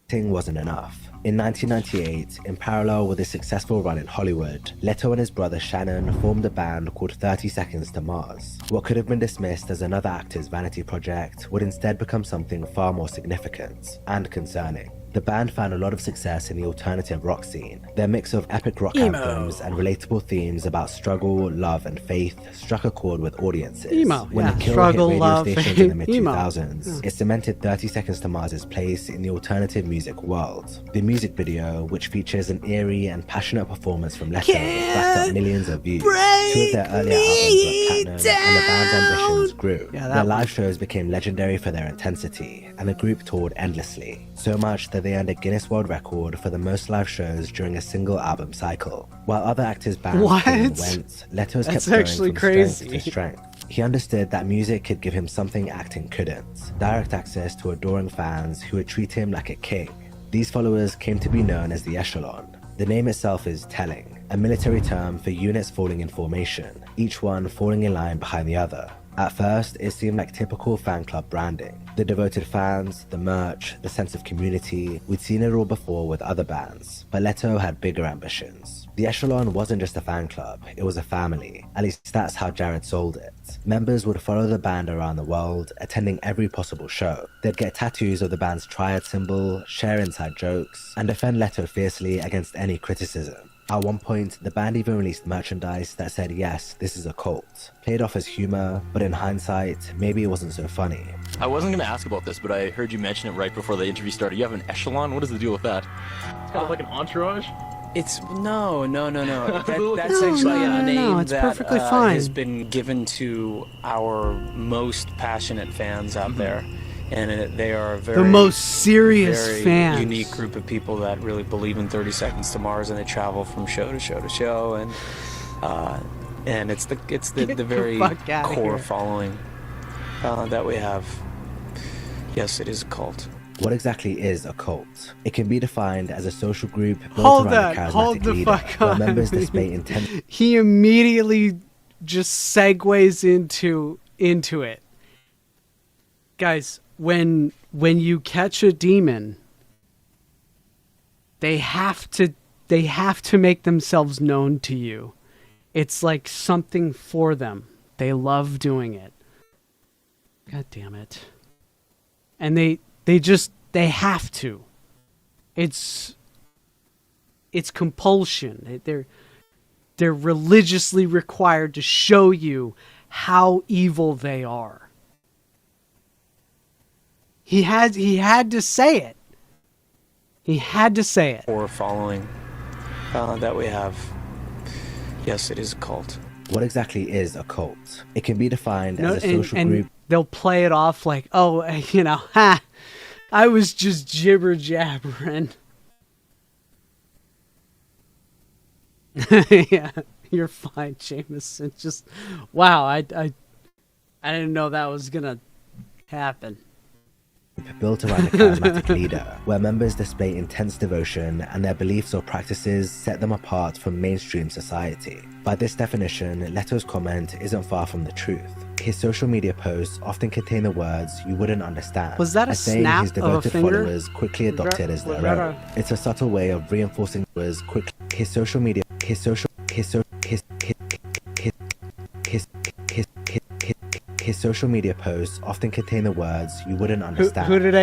Speaker 12: Acting wasn't enough. In 1998, in parallel with his successful run in Hollywood, Leto and his brother Shannon formed a band called 30 Seconds to Mars. What could have been dismissed as another actor's vanity project would instead become something far more significant and concerning. The band found a lot of success in the alternative rock scene. Their mix of epic rock
Speaker 2: Emo.
Speaker 12: anthems and relatable themes about struggle, love, and faith struck a chord with audiences.
Speaker 2: Emo,
Speaker 12: When
Speaker 2: yeah.
Speaker 12: The Kill
Speaker 2: Struggle,
Speaker 12: hit radio
Speaker 2: love,
Speaker 12: stations in the
Speaker 2: faith, emo.
Speaker 12: mid-2000s,
Speaker 2: Yeah.
Speaker 12: it cemented 30 Seconds to Mars' place in the alternative music world. The music video, which features an eerie and passionate performance from Leto, racked up millions of views. Two of their earlier albums went platinum, and the band's ambitions grew.
Speaker 2: Yeah, that
Speaker 12: Their
Speaker 2: one.
Speaker 12: live shows became legendary for their intensity, and the group toured endlessly, so much that they earned a Guinness World Record for the most live shows during a single album cycle. While other actors' bands
Speaker 2: What?
Speaker 12: came and went, Leto's
Speaker 2: That's
Speaker 12: kept going
Speaker 2: actually
Speaker 12: from
Speaker 2: crazy.
Speaker 12: strength to strength. He understood that music could give him something acting couldn't: direct access to adoring fans who would treat him like a king. These followers came to be known as the Echelon. The name itself is telling, a military term for units falling in formation, each one falling in line behind the other. At first, it seemed like typical fan club branding. The devoted fans, the merch, the sense of community, we'd seen it all before with other bands, but Leto had bigger ambitions. The Echelon wasn't just a fan club, it was a family. At least that's how Jared sold it. Members would follow the band around the world, attending every possible show. They'd get tattoos of the band's triad symbol, share inside jokes, and defend Leto fiercely against any criticism. At one point, the band even released merchandise that said, yes, this is a cult. Played off as humor, but in hindsight, maybe it wasn't so funny.
Speaker 20: I wasn't going to ask about this, but I heard you mention it right before the interview started. You have an Echelon? What is the deal with that? It's kind of like an entourage?
Speaker 21: It's no. That's actually a name
Speaker 2: it's
Speaker 21: that
Speaker 2: perfectly fine.
Speaker 21: has been given to our most passionate fans out there. And they are a very,
Speaker 2: the most serious
Speaker 21: very
Speaker 2: fans.
Speaker 21: unique group of people that really believe in 30 Seconds to Mars, and they travel from show to show to show, and it's the very core following that we have. Yes, it is a cult.
Speaker 12: What exactly is a cult? It can be defined as a social group built around a charismatic leader, where members display intense.
Speaker 2: He immediately just segues into it. Guys, when you catch a demon, they have to make themselves known to you. It's like something for them. They love doing it. God damn it. And they have to. It's compulsion. They're religiously required to show you how evil they are. He had to say it. He had to say it.
Speaker 21: Core following that we have. Yes, it is a cult.
Speaker 12: What exactly is a cult? It can be defined as a social group.
Speaker 2: They'll play it off like, oh, I was just jibber jabbering. Yeah, you're fine, Jameson. Just wow, I didn't know that was gonna happen.
Speaker 12: Built around a charismatic leader, where members display intense devotion and their beliefs or practices set them apart from mainstream society. By this definition, Leto's comment isn't far from the truth. His social media posts often contain the words you wouldn't understand.
Speaker 2: Was that a snap
Speaker 12: his devoted
Speaker 2: of a finger?
Speaker 12: followers quickly adopted as their own. It's a subtle way of reinforcing followers quickly. His social media posts often contain the words you wouldn't understand.
Speaker 2: Who did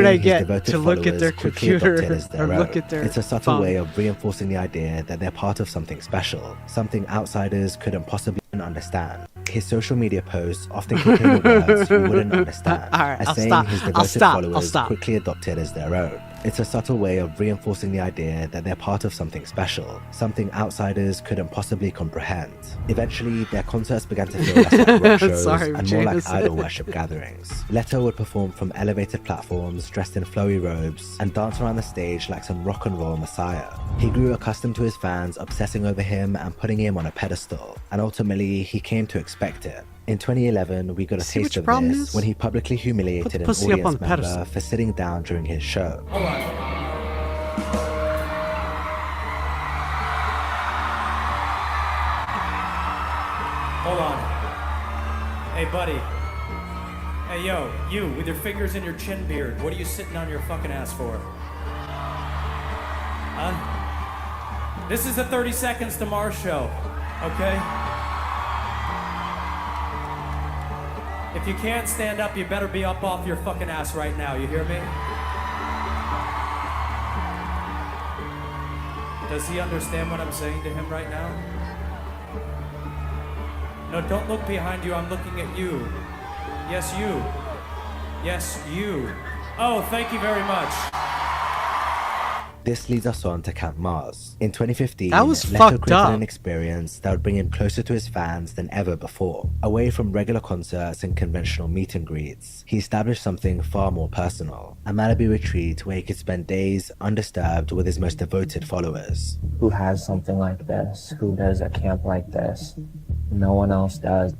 Speaker 2: I get to look at their computer or look at their
Speaker 12: It's a subtle
Speaker 2: phone?
Speaker 12: way of reinforcing the idea that they're part of something special, something outsiders couldn't possibly understand. His social media posts often contain the words you wouldn't understand,
Speaker 2: All right,
Speaker 12: as
Speaker 2: I'll
Speaker 12: saying
Speaker 2: stop.
Speaker 12: his
Speaker 2: I'll
Speaker 12: devoted
Speaker 2: stop.
Speaker 12: followers
Speaker 2: I'll stop.
Speaker 12: quickly adopted as their own. It's a subtle way of reinforcing the idea that they're part of something special, something outsiders couldn't possibly comprehend. Eventually, their concerts began to feel less like rock shows
Speaker 2: Sorry,
Speaker 12: and more like
Speaker 2: Jameson.
Speaker 12: idol worship gatherings. Leto would perform from elevated platforms, dressed in flowy robes, and dance around the stage like some rock and roll messiah. He grew accustomed to his fans obsessing over him and putting him on a pedestal, and ultimately, he came to expect it. In 2011, we got a
Speaker 2: See what
Speaker 12: taste
Speaker 2: your
Speaker 12: of
Speaker 2: problem
Speaker 12: this
Speaker 2: is?
Speaker 12: when he publicly humiliated an
Speaker 2: pussy up on
Speaker 12: audience
Speaker 2: the
Speaker 12: member
Speaker 2: pedestal.
Speaker 12: for sitting down during his show.
Speaker 22: Hold on. Hold on. Hey, buddy. Hey, yo, you, with your fingers in your chin beard, what are you sitting on your fucking ass for? Huh? This is the 30 Seconds to Mars show, okay? If you can't stand up, you better be up off your fucking ass right now, you hear me? Does he understand what I'm saying to him right now? No, don't look behind you, I'm looking at you. Yes, you. Yes, you. Oh, thank you very much.
Speaker 12: This leads us on to Camp Mars. In 2015,
Speaker 2: That was
Speaker 12: Leto
Speaker 2: fucked
Speaker 12: created
Speaker 2: up.
Speaker 12: an experience that would bring him closer to his fans than ever before. Away from regular concerts and conventional meet and greets, he established something far more personal. A Malibu retreat where he could spend days undisturbed with his most devoted followers.
Speaker 23: Who has something like this? Who does a camp like this? No one else does.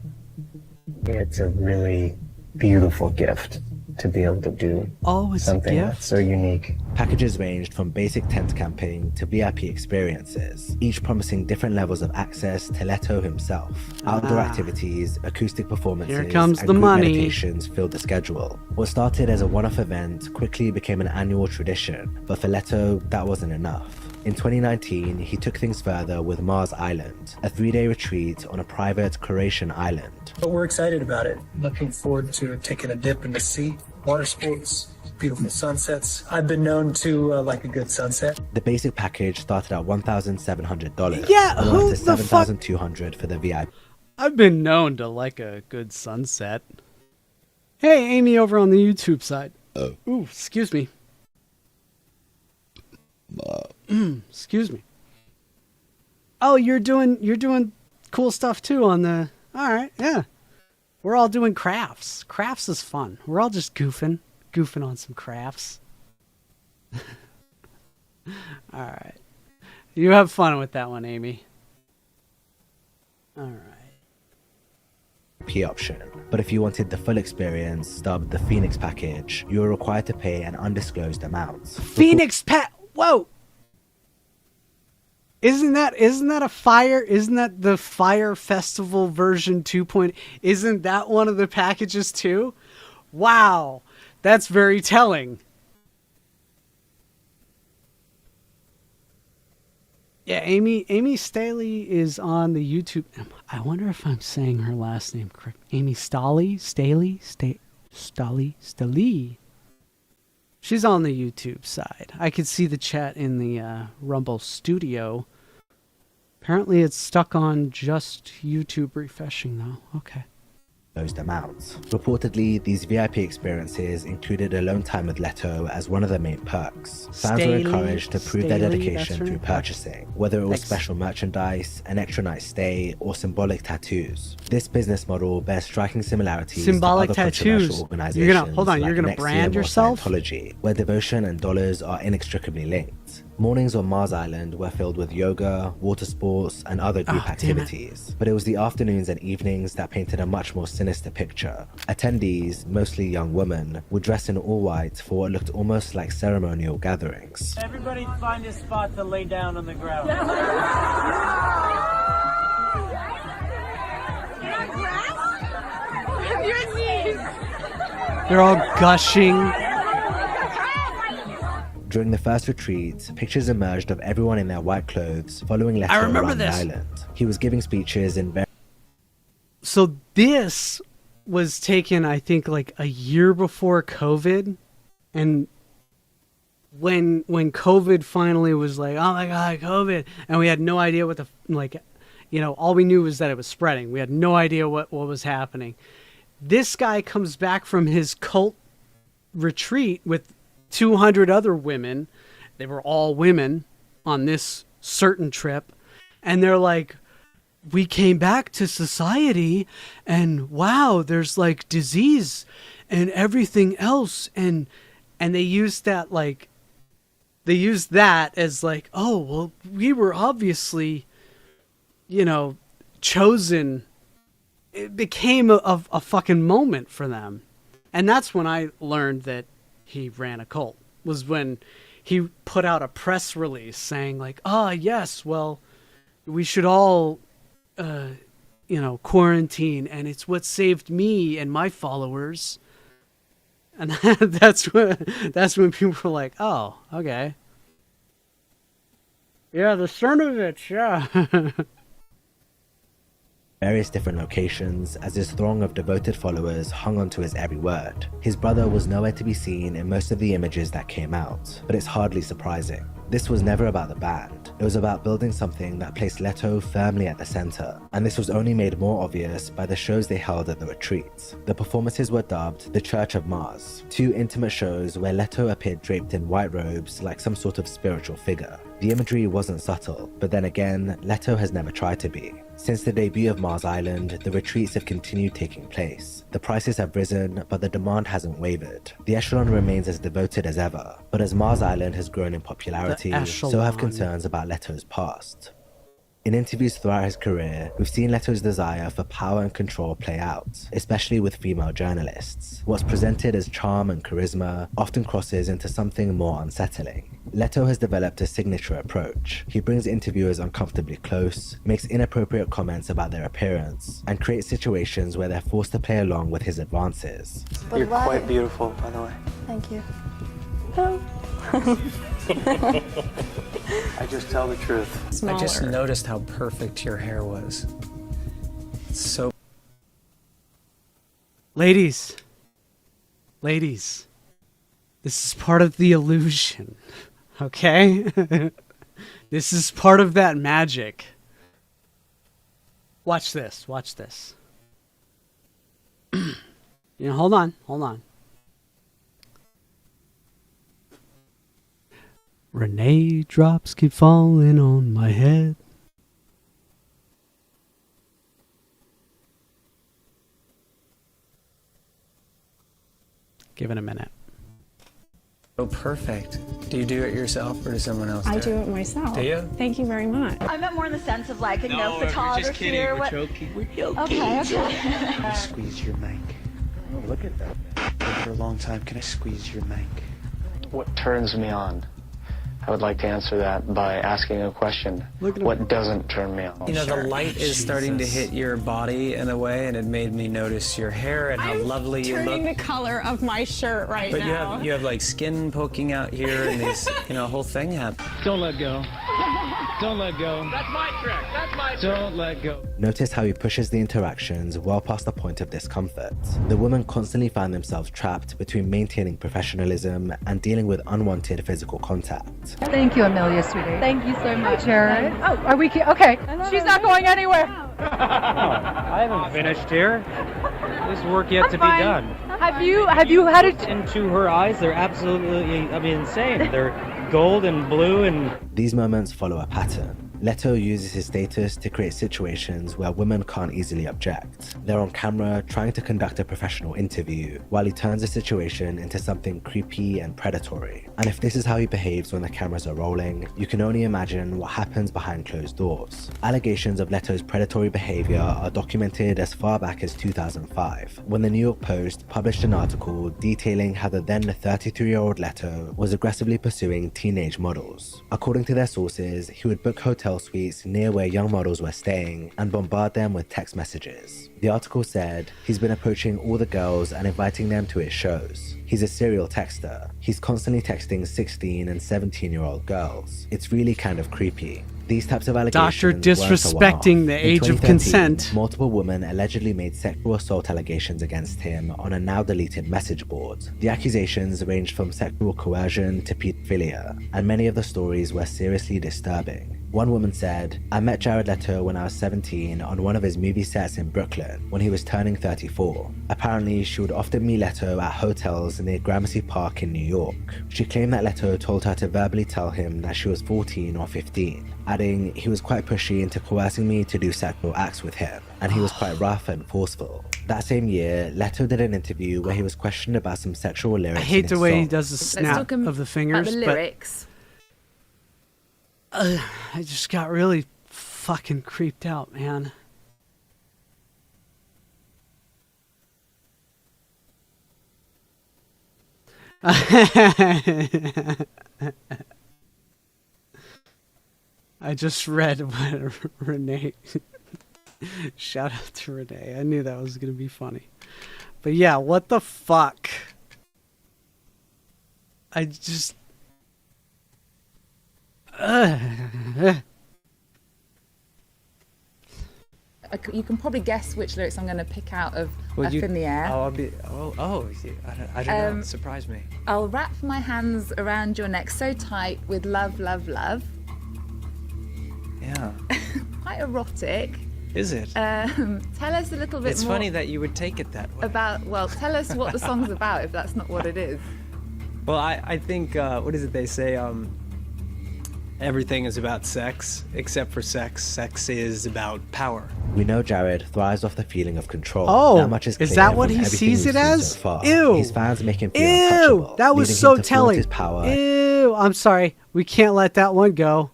Speaker 23: It's a really beautiful gift. to be able to do
Speaker 2: it's
Speaker 23: something
Speaker 2: a
Speaker 23: that's so unique.
Speaker 12: Packages ranged from basic tent camping to VIP experiences, each promising different levels of access to Leto himself. Outdoor activities, acoustic performances,
Speaker 2: Here comes
Speaker 12: and
Speaker 2: the
Speaker 12: group
Speaker 2: money.
Speaker 12: meditations filled the schedule. What started as a one-off event quickly became an annual tradition, but for Leto, that wasn't enough. In 2019, he took things further with Mars Island, a 3-day retreat on a private Croatian island.
Speaker 1: But we're excited about it. Looking forward to taking a dip in the sea, water sports, beautiful sunsets. I've been known to like a good sunset.
Speaker 12: The basic package started at $1,700.
Speaker 2: Yeah,
Speaker 12: and
Speaker 2: who
Speaker 12: went to
Speaker 2: the fuck-
Speaker 12: $7,200 for the VIP.
Speaker 2: I've been known to like a good sunset. Hey, Amy over on the YouTube side. Ooh, excuse me. Excuse me. Oh, you're doing cool stuff too on the. All right, yeah. We're all doing crafts. Crafts is fun. We're all just goofing on some crafts. All right. You have fun with that one, Amy. All right.
Speaker 12: Option. But if you wanted the full experience, dubbed the Phoenix package, you were required to pay an undisclosed amount.
Speaker 2: Phoenix Whoa! Isn't that a fire? Isn't that the Fire Festival version 2.0? Isn't that one of the packages too? Wow, that's very telling. Yeah, Amy Staley is on the YouTube. I wonder if I'm saying her last name correct. Amy Staley. She's on the YouTube side. I could see the chat in the Rumble studio. Apparently it's stuck on just YouTube refreshing though. Okay.
Speaker 12: Amounts. Reportedly, these VIP experiences included alone time with Leto as one of the main perks. Fans were encouraged to prove their dedication through purchasing, whether it was special merchandise, an extra night stay, or symbolic tattoos. This business model bears striking similarities to other controversial organizations.
Speaker 2: You're gonna brand yourself?
Speaker 12: Scientology, where devotion and dollars are inextricably linked. Mornings on Mars Island were filled with yoga, water sports, and other group activities, but it was the afternoons and evenings that painted a much more sinister picture. Attendees, mostly young women, would dress in all white for what looked almost like ceremonial gatherings.
Speaker 14: Everybody find a spot to lay down on the ground.
Speaker 2: They're all gushing.
Speaker 12: During the first retreat, pictures emerged of everyone in their white clothes following Leto around the island. He was giving speeches in
Speaker 2: So this was taken, I think, like a year before COVID, and when COVID finally was like, oh my god, COVID, and we had no idea what all we knew was that it was spreading. We had no idea what was happening. This guy comes back from his cult retreat with 200 other women. They were all women on this certain trip, and they're like, we came back to society and wow, there's like disease and everything else, and they used that as like, oh well, we were obviously chosen. It became a fucking moment for them. And that's when I learned that he ran a cult, was when he put out a press release saying like, yes, well, we should all quarantine, and it's what saved me and my followers. And that's when people were like, oh, okay. Yeah, the Cernovich, yeah.
Speaker 12: various different locations as his throng of devoted followers hung onto his every word. His brother was nowhere to be seen in most of the images that came out, but it's hardly surprising. This was never about the band. It was about building something that placed Leto firmly at the center, and this was only made more obvious by the shows they held at the retreats. The performances were dubbed the Church of Mars, 2 intimate shows where Leto appeared draped in white robes like some sort of spiritual figure. The imagery wasn't subtle, but then again, Leto has never tried to be. Since the debut of Mars Island, the retreats have continued taking place. The prices have risen, but the demand hasn't wavered. The Echelon remains as devoted as ever, but as Mars Island has grown in popularity, so have concerns about Leto's past. In interviews throughout his career, we've seen Leto's desire for power and control play out, especially with female journalists. What's presented as charm and charisma often crosses into something more unsettling. Leto has developed a signature approach. He brings interviewers uncomfortably close, makes inappropriate comments about their appearance, and creates situations where they're forced to play along with his advances.
Speaker 21: You're quite beautiful, by the way.
Speaker 18: Thank you.
Speaker 21: I just tell the truth.
Speaker 14: I just noticed how perfect your hair was. It's so.
Speaker 2: Ladies, this is part of the illusion, okay? This is part of that magic. Watch this. Hold on. Renee drops keep falling on my head. Give it a minute.
Speaker 14: So perfect. Do you do it yourself or does someone else do it?
Speaker 3: I do it myself.
Speaker 14: Do you?
Speaker 3: Thank you very much.
Speaker 4: I meant more in the sense of like,
Speaker 21: No,
Speaker 4: photography
Speaker 21: we're just kidding.
Speaker 4: or
Speaker 21: We're
Speaker 4: what.
Speaker 21: joking. We're joking.
Speaker 4: Okay.
Speaker 21: Can I squeeze your mic? Look at that. For a long time, can I squeeze your mic?
Speaker 5: What turns me on? I would like to answer that by asking a question. What doesn't turn me on?
Speaker 14: You know, the light is starting to hit your body in a way, and it made me notice your hair and how lovely you
Speaker 3: Turning
Speaker 14: look.
Speaker 3: the color of my shirt right
Speaker 14: But
Speaker 3: now.
Speaker 14: you have like skin poking out here, and these, a whole thing happened.
Speaker 24: Don't let go. Don't let go.
Speaker 21: That's my trick. That's my trick.
Speaker 24: Don't let go.
Speaker 12: Notice how he pushes the interactions well past the point of discomfort. The women constantly find themselves trapped between maintaining professionalism and dealing with unwanted physical contact.
Speaker 25: Thank you, Amelia, sweetie. Thank you so much, Jared. Oh, are we? Okay, she's not going anywhere.
Speaker 24: I haven't finished here. There's work yet to be done.
Speaker 25: Have you had it?
Speaker 24: Into her eyes, they're absolutely, insane. They're gold and blue and...
Speaker 12: These moments follow a pattern. Leto uses his status to create situations where women can't easily object. They're on camera trying to conduct a professional interview, while he turns the situation into something creepy and predatory. And if this is how he behaves when the cameras are rolling, you can only imagine what happens behind closed doors. Allegations of Leto's predatory behavior are documented as far back as 2005, when the New York Post published an article detailing how the then 33-year-old Leto was aggressively pursuing teenage models. According to their sources, he would book hotel suites near where young models were staying and bombard them with text messages. The article said he's been approaching all the girls and inviting them to his shows. He's a serial texter. He's constantly texting 16 and 17-year-old girls. It's really kind of creepy. These types of allegations
Speaker 2: Doctor disrespecting the age of consent.
Speaker 12: Multiple women allegedly made sexual assault allegations against him on a now deleted message board. The accusations ranged from sexual coercion to pedophilia, and many of the stories were seriously disturbing. One woman said, "I met Jared Leto when I was 17 on one of his movie sets in Brooklyn when he was turning 34. Apparently, she would often meet Leto at hotels near Gramercy Park in New York. She claimed that Leto told her to verbally tell him that she was 14 or 15, adding he was quite pushy into coercing me to do sexual acts with him, and he was quite rough and forceful." That same year, Leto did an interview where he was questioned about some sexual lyrics.
Speaker 2: I hate
Speaker 12: in
Speaker 2: the
Speaker 12: his
Speaker 2: way he
Speaker 12: song.
Speaker 2: does the snap of the fingers.
Speaker 4: About the lyrics.
Speaker 2: I just got really fucking creeped out, man. I just read what Renee... Shout out to Renee. I knew that was going to be funny. But yeah, what the fuck? I just...
Speaker 26: You can probably guess which lyrics I'm going to pick out of
Speaker 14: Well,
Speaker 26: Up in the Air.
Speaker 14: I don't know. Surprise me.
Speaker 26: I'll wrap my hands around your neck so tight with love, love, love.
Speaker 14: Yeah.
Speaker 26: Quite erotic.
Speaker 14: Is it?
Speaker 26: Tell us a little bit
Speaker 14: It's
Speaker 26: more
Speaker 14: funny that you would take it that way.
Speaker 26: about, well, tell us what the song's about if that's not what it is.
Speaker 14: Well, I think, what is it they say? Everything is about sex, except for sex. Sex is about power.
Speaker 12: We know Jared thrives off the feeling of control.
Speaker 2: Oh,
Speaker 12: that much is
Speaker 2: is
Speaker 12: clear
Speaker 2: that what
Speaker 12: from
Speaker 2: he
Speaker 12: everything
Speaker 2: sees
Speaker 12: we've
Speaker 2: it
Speaker 12: seen
Speaker 2: as?
Speaker 12: so far.
Speaker 2: Ew.
Speaker 12: His fans make him feel
Speaker 2: Ew,
Speaker 12: untouchable,
Speaker 2: that was
Speaker 12: leading
Speaker 2: so
Speaker 12: him to flaunt
Speaker 2: telling.
Speaker 12: his power.
Speaker 2: Ew, I'm sorry. We can't let that one go.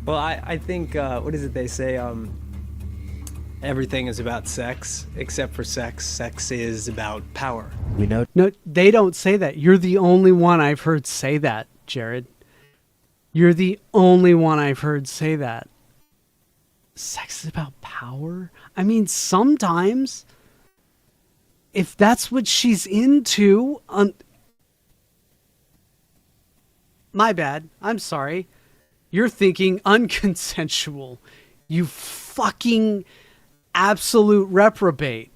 Speaker 14: Well, I think, what is it they say? Everything is about sex, except for sex. Sex is about power.
Speaker 12: We know.
Speaker 2: No, they don't say that. You're the only one I've heard say that, Jared. You're the only one I've heard say that. Sex is about power? I mean, sometimes, if that's what she's into, my bad. I'm sorry. You're thinking unconsensual. You fucking absolute reprobate.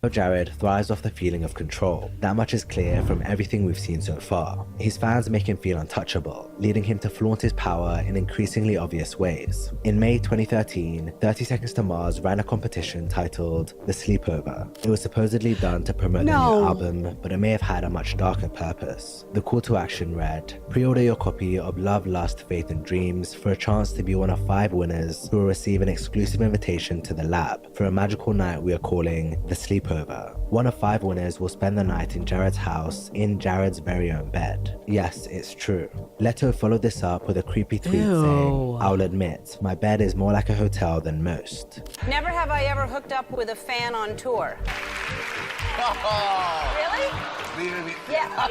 Speaker 12: Jared thrives off the feeling of control. That much is clear from everything we've seen so far. His fans make him feel untouchable, leading him to flaunt his power in increasingly obvious ways. In May 2013, 30 Seconds to Mars ran a competition titled The Sleepover. It was supposedly done to promote their new album, but it may have had a much darker purpose. The call to action read, pre-order your copy of Love, Lust, Faith and Dreams for a chance to be one of 5 winners who will receive an exclusive invitation to the lab for a magical night we are calling The Sleepover. One of 5 winners will spend the night in Jared's house in Jared's very own bed. Yes, it's true. Leto followed this up with a creepy tweet saying, I'll admit, my bed is more like a hotel than most.
Speaker 6: Never have I ever hooked up with a fan on tour. Really? Yeah.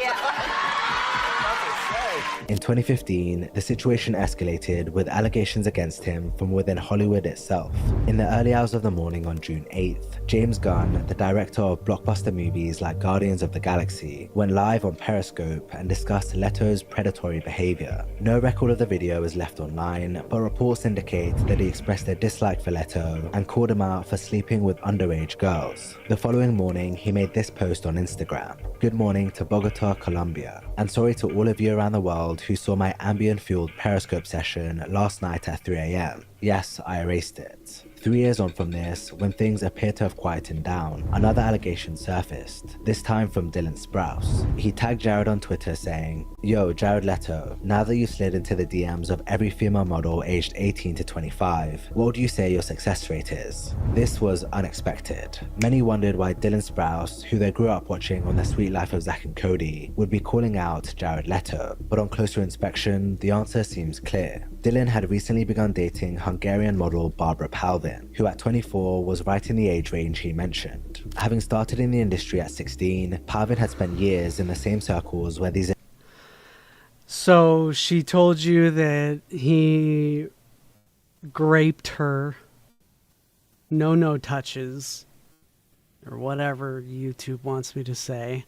Speaker 12: In 2015, the situation escalated with allegations against him from within Hollywood itself. In the early hours of the morning on June 8th, James Gunn, the director of blockbuster movies like Guardians of the Galaxy, went live on Periscope and discussed Leto's predatory behavior. No record of the video is left online, but reports indicate that he expressed a dislike for Leto and called him out for sleeping with underage girls. The following morning, he made this post on Instagram. Good morning to Bogota, Colombia, and sorry to all of you around the world who saw my ambient-fueled Periscope session last night at 3 a.m. Yes, I erased it. 3 years on from this, when things appear to have quietened down, another allegation surfaced, this time from Dylan Sprouse. He tagged Jared on Twitter saying, Yo, Jared Leto, now that you slid into the DMs of every female model aged 18 to 25, what would you say your success rate is? This was unexpected. Many wondered why Dylan Sprouse, who they grew up watching on The Sweet Life of Zack and Cody, would be calling out Jared Leto, but on closer inspection, the answer seems clear. Dylan had recently begun dating Hungarian model Barbara Palvin, who at 24 was right in the age range he mentioned. Having started in the industry at 16, Palvin had spent years in the same circles where these...
Speaker 2: So she told you that he graped her, no touches, or whatever YouTube wants me to say.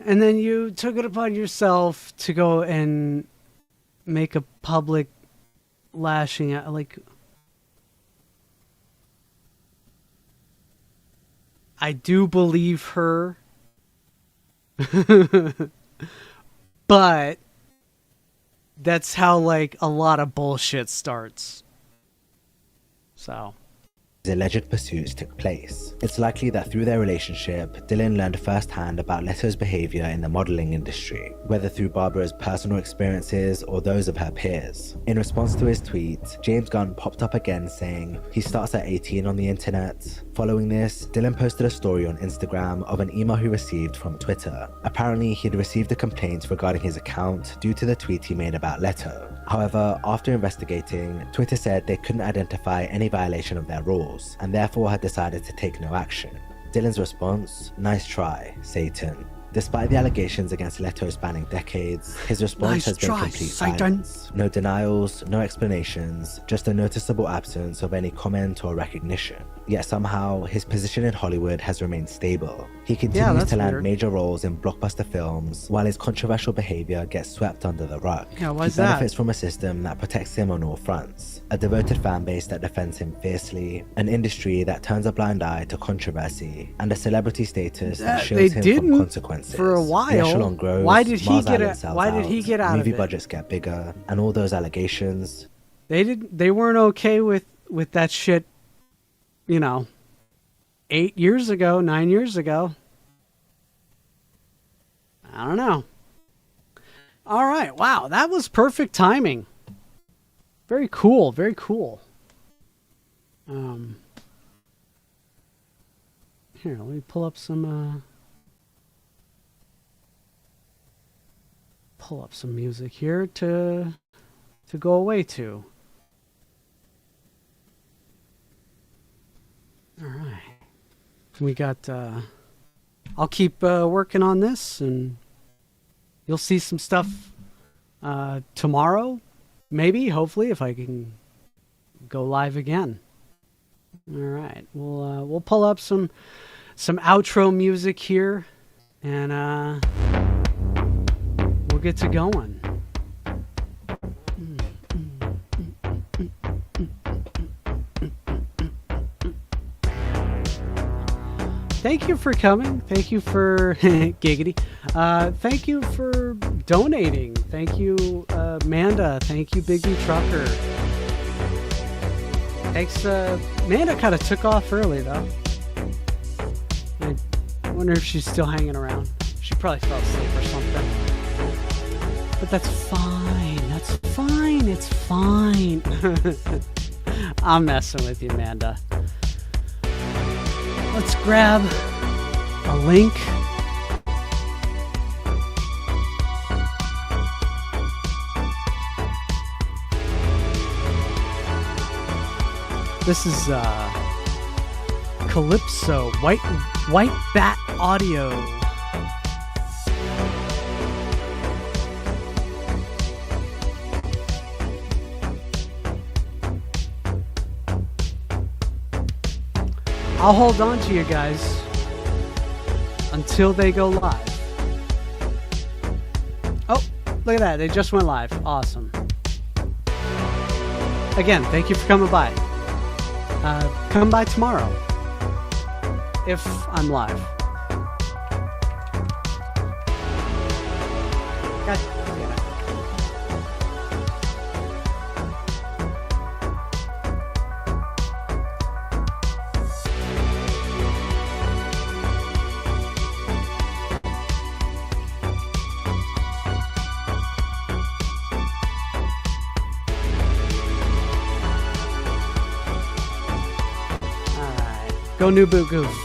Speaker 2: And then you took it upon yourself to go and make a public lashing out. Like, I do believe her, but that's how, like, a lot of bullshit starts. So...
Speaker 12: alleged pursuits took place. It's likely that through their relationship, Dylan learned firsthand about Leto's behavior in the modeling industry, whether through Barbara's personal experiences or those of her peers. In response to his tweet, James Gunn popped up again saying he starts at 18 on the internet. Following this, Dylan posted a story on Instagram of an email he received from Twitter. Apparently, he'd received a complaint regarding his account due to the tweet he made about Leto. However, after investigating, Twitter said they couldn't identify any violation of their rules, and therefore had decided to take no action. Dylan's response, nice try, Satan. Despite the allegations against Leto spanning decades, his response has been complete silence. No denials, no explanations, just a noticeable absence of any comment or recognition. Yet somehow, his position in Hollywood has remained stable. He continues to land major roles in blockbuster films, while his controversial behavior gets swept under the rug.
Speaker 2: Yeah, why
Speaker 12: he
Speaker 2: is that?
Speaker 12: benefits from a system that protects him on all fronts, a devoted fan base that defends him fiercely, an industry that turns a blind eye to controversy, and a celebrity status that shields him from consequences.
Speaker 2: For a while.
Speaker 12: The echelon grows,
Speaker 2: Why did he
Speaker 12: Mars
Speaker 2: get
Speaker 12: Island sells
Speaker 2: Why did he get out
Speaker 12: movie
Speaker 2: of it?
Speaker 12: budgets get bigger, and all those allegations.
Speaker 2: They weren't okay with that shit, you know, 8 years ago, 9 years ago. I don't know. All right. Wow. That was perfect timing. Very cool. Very cool. Here, let me pull up some pull up some music here to go away to. All right. We got, I'll keep working on this, and you'll see some stuff tomorrow, maybe, hopefully, if I can go live again. All right. We'll pull up some outro music here, and we'll get to going. Thank you for coming. Thank you for giggity. Thank you for donating. Thank you, Amanda. Thank you, Big B Trucker. Thanks. Amanda kind of took off early though. I wonder if she's still hanging around. She probably fell asleep or something. But that's fine. That's fine. It's fine. I'm messing with you, Amanda. Let's grab a link. This is Calypso, White Bat Audio. I'll hold on to you guys until they go live. Oh, look at that. They just went live. Awesome. Again, thank you for coming by. Come by tomorrow if I'm live. God damn it. Go new Boot Goof.